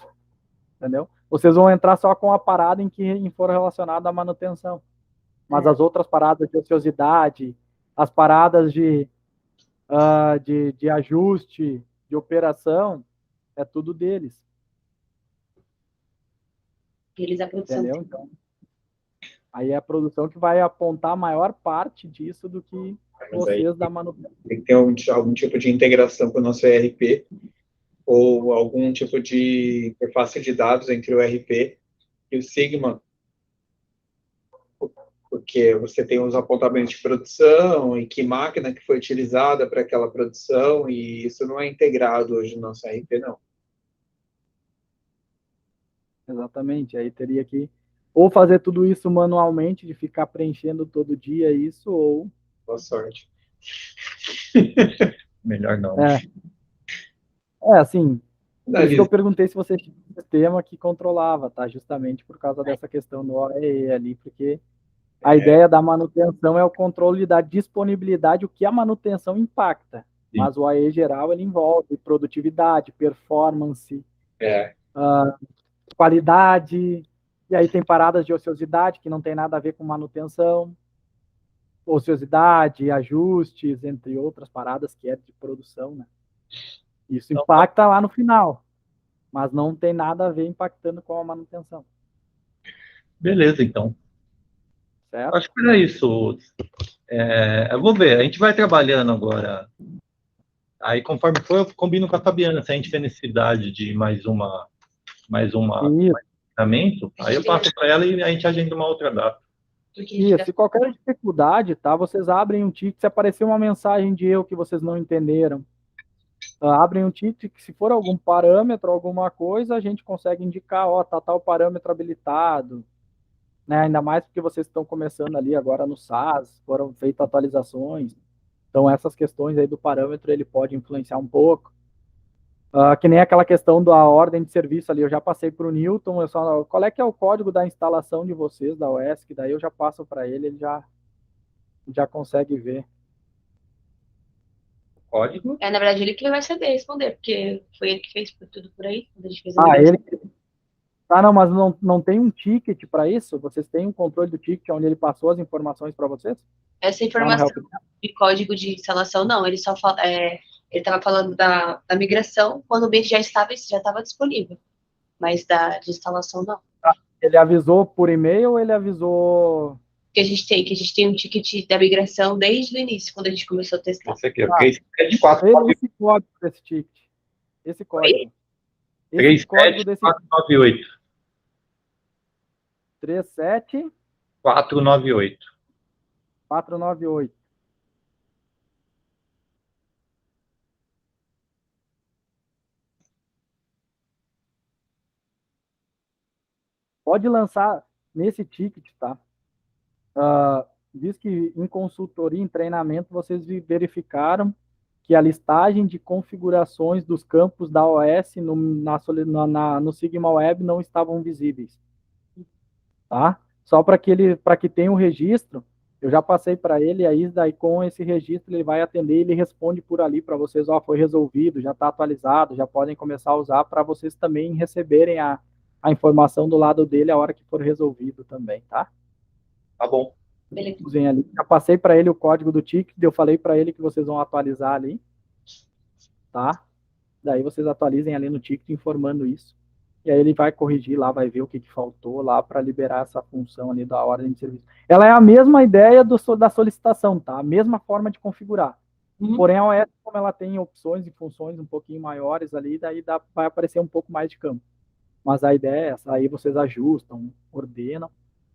entendeu? Vocês vão entrar só com a parada em que for relacionada à manutenção. Mas as outras paradas de ociosidade, as paradas de ajuste, de operação, é tudo deles. Eles a produção. Entendeu? Então, aí é a produção que vai apontar a maior parte disso do que vocês da manutenção. Tem que ter algum tipo de integração com o nosso ERP ou algum tipo de interface de dados entre o ERP e o Sigma porque você tem os apontamentos de produção e que máquina que foi utilizada para aquela produção, e isso não é integrado hoje no nosso RP, não. Exatamente. Aí teria que ou fazer tudo isso manualmente, de ficar preenchendo todo dia isso, ou... Boa sorte. Melhor não. Assim, por isso que eu perguntei se você tinha um sistema que controlava, tá? Justamente por causa dessa questão do OEE ali, porque a ideia da manutenção é o controle da disponibilidade, o que a manutenção impacta. Sim. Mas o OEE geral, ele envolve produtividade, performance, qualidade, e aí tem paradas de ociosidade, que não tem nada a ver com manutenção, ociosidade, ajustes, entre outras paradas que é de produção, né? Isso impacta lá no final, mas não tem nada a ver impactando com a manutenção. Beleza, então. Certo? Acho que era isso. Eu vou ver, a gente vai trabalhando agora. Aí, conforme for, eu combino com a Fabiana, se a gente tem necessidade de mais um treinamento, aí eu passo para ela e a gente agenda uma outra data. Isso, se qualquer dificuldade, tá? Vocês abrem um ticket, se aparecer uma mensagem de erro que vocês não entenderam, abrem um ticket que se for algum parâmetro, alguma coisa, a gente consegue indicar, tá tal parâmetro habilitado, né? Ainda mais porque vocês estão começando ali agora no SaaS, foram feitas atualizações, então essas questões aí do parâmetro, ele pode influenciar um pouco. Que nem aquela questão da ordem de serviço ali, eu já passei para o Newton, qual é que é o código da instalação de vocês, da OS, que daí eu já passo para ele, ele já consegue ver. Código? Na verdade, ele que vai saber responder, porque foi ele que fez tudo por aí, quando a gente fez ele... não, mas não tem um ticket para isso? Vocês têm um controle do ticket onde ele passou as informações para vocês? Essa informação de código de instalação, não, ele só fala... ele estava falando da migração quando o ambiente já estava disponível, mas de instalação não. Ele avisou por e-mail ou ele avisou... Que a gente tem um ticket da migração desde o início, quando a gente começou a testar. Esse aqui, esse código desse ticket. Esse código. 37498. 37498. 498. Pode lançar nesse ticket, tá? Diz que em consultoria, em treinamento, vocês verificaram que a listagem de configurações dos campos da OS no Sigma Web não estavam visíveis. Tá? Só para que tenha um registro, eu já passei para ele, aí daí com esse registro ele vai atender, ele responde por ali para vocês, foi resolvido, já está atualizado, já podem começar a usar para vocês também receberem a informação do lado dele a hora que for resolvido também, tá? Tá bom. Usem ali. Já passei para ele o código do ticket, eu falei para ele que vocês vão atualizar ali, tá? Daí vocês atualizem ali no ticket informando isso. E aí ele vai corrigir lá, vai ver o que faltou lá para liberar essa função ali da ordem de serviço. Ela é a mesma ideia da solicitação, tá? A mesma forma de configurar. Porém, a OS, como ela tem opções e funções um pouquinho maiores ali, daí vai aparecer um pouco mais de campo. Mas a ideia é essa, aí vocês ajustam, ordenam,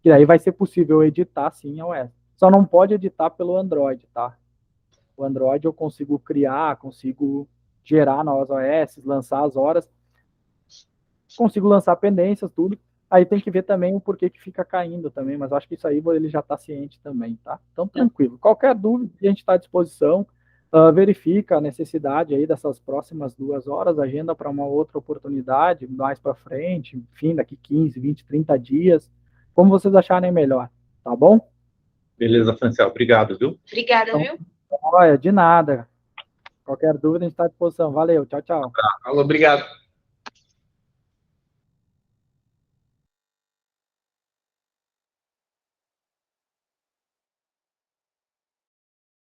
e aí vai ser possível editar sim a OS. Só não pode editar pelo Android, tá? O Android eu consigo criar, consigo gerar novas OS, lançar as horas, consigo lançar pendências, tudo. Aí tem que ver também o porquê que fica caindo também, mas acho que isso aí ele já está ciente também, tá? Então, tranquilo. Qualquer dúvida, a gente está à disposição. Verifica a necessidade aí dessas próximas 2 horas, agenda para uma outra oportunidade, mais para frente, enfim, daqui 15, 20, 30 dias, como vocês acharem melhor, tá bom? Beleza, Franciel, obrigado, viu? Obrigada, viu? Olha, de nada. Qualquer dúvida, a gente está à disposição. Valeu, tchau, tchau. Alô, obrigado.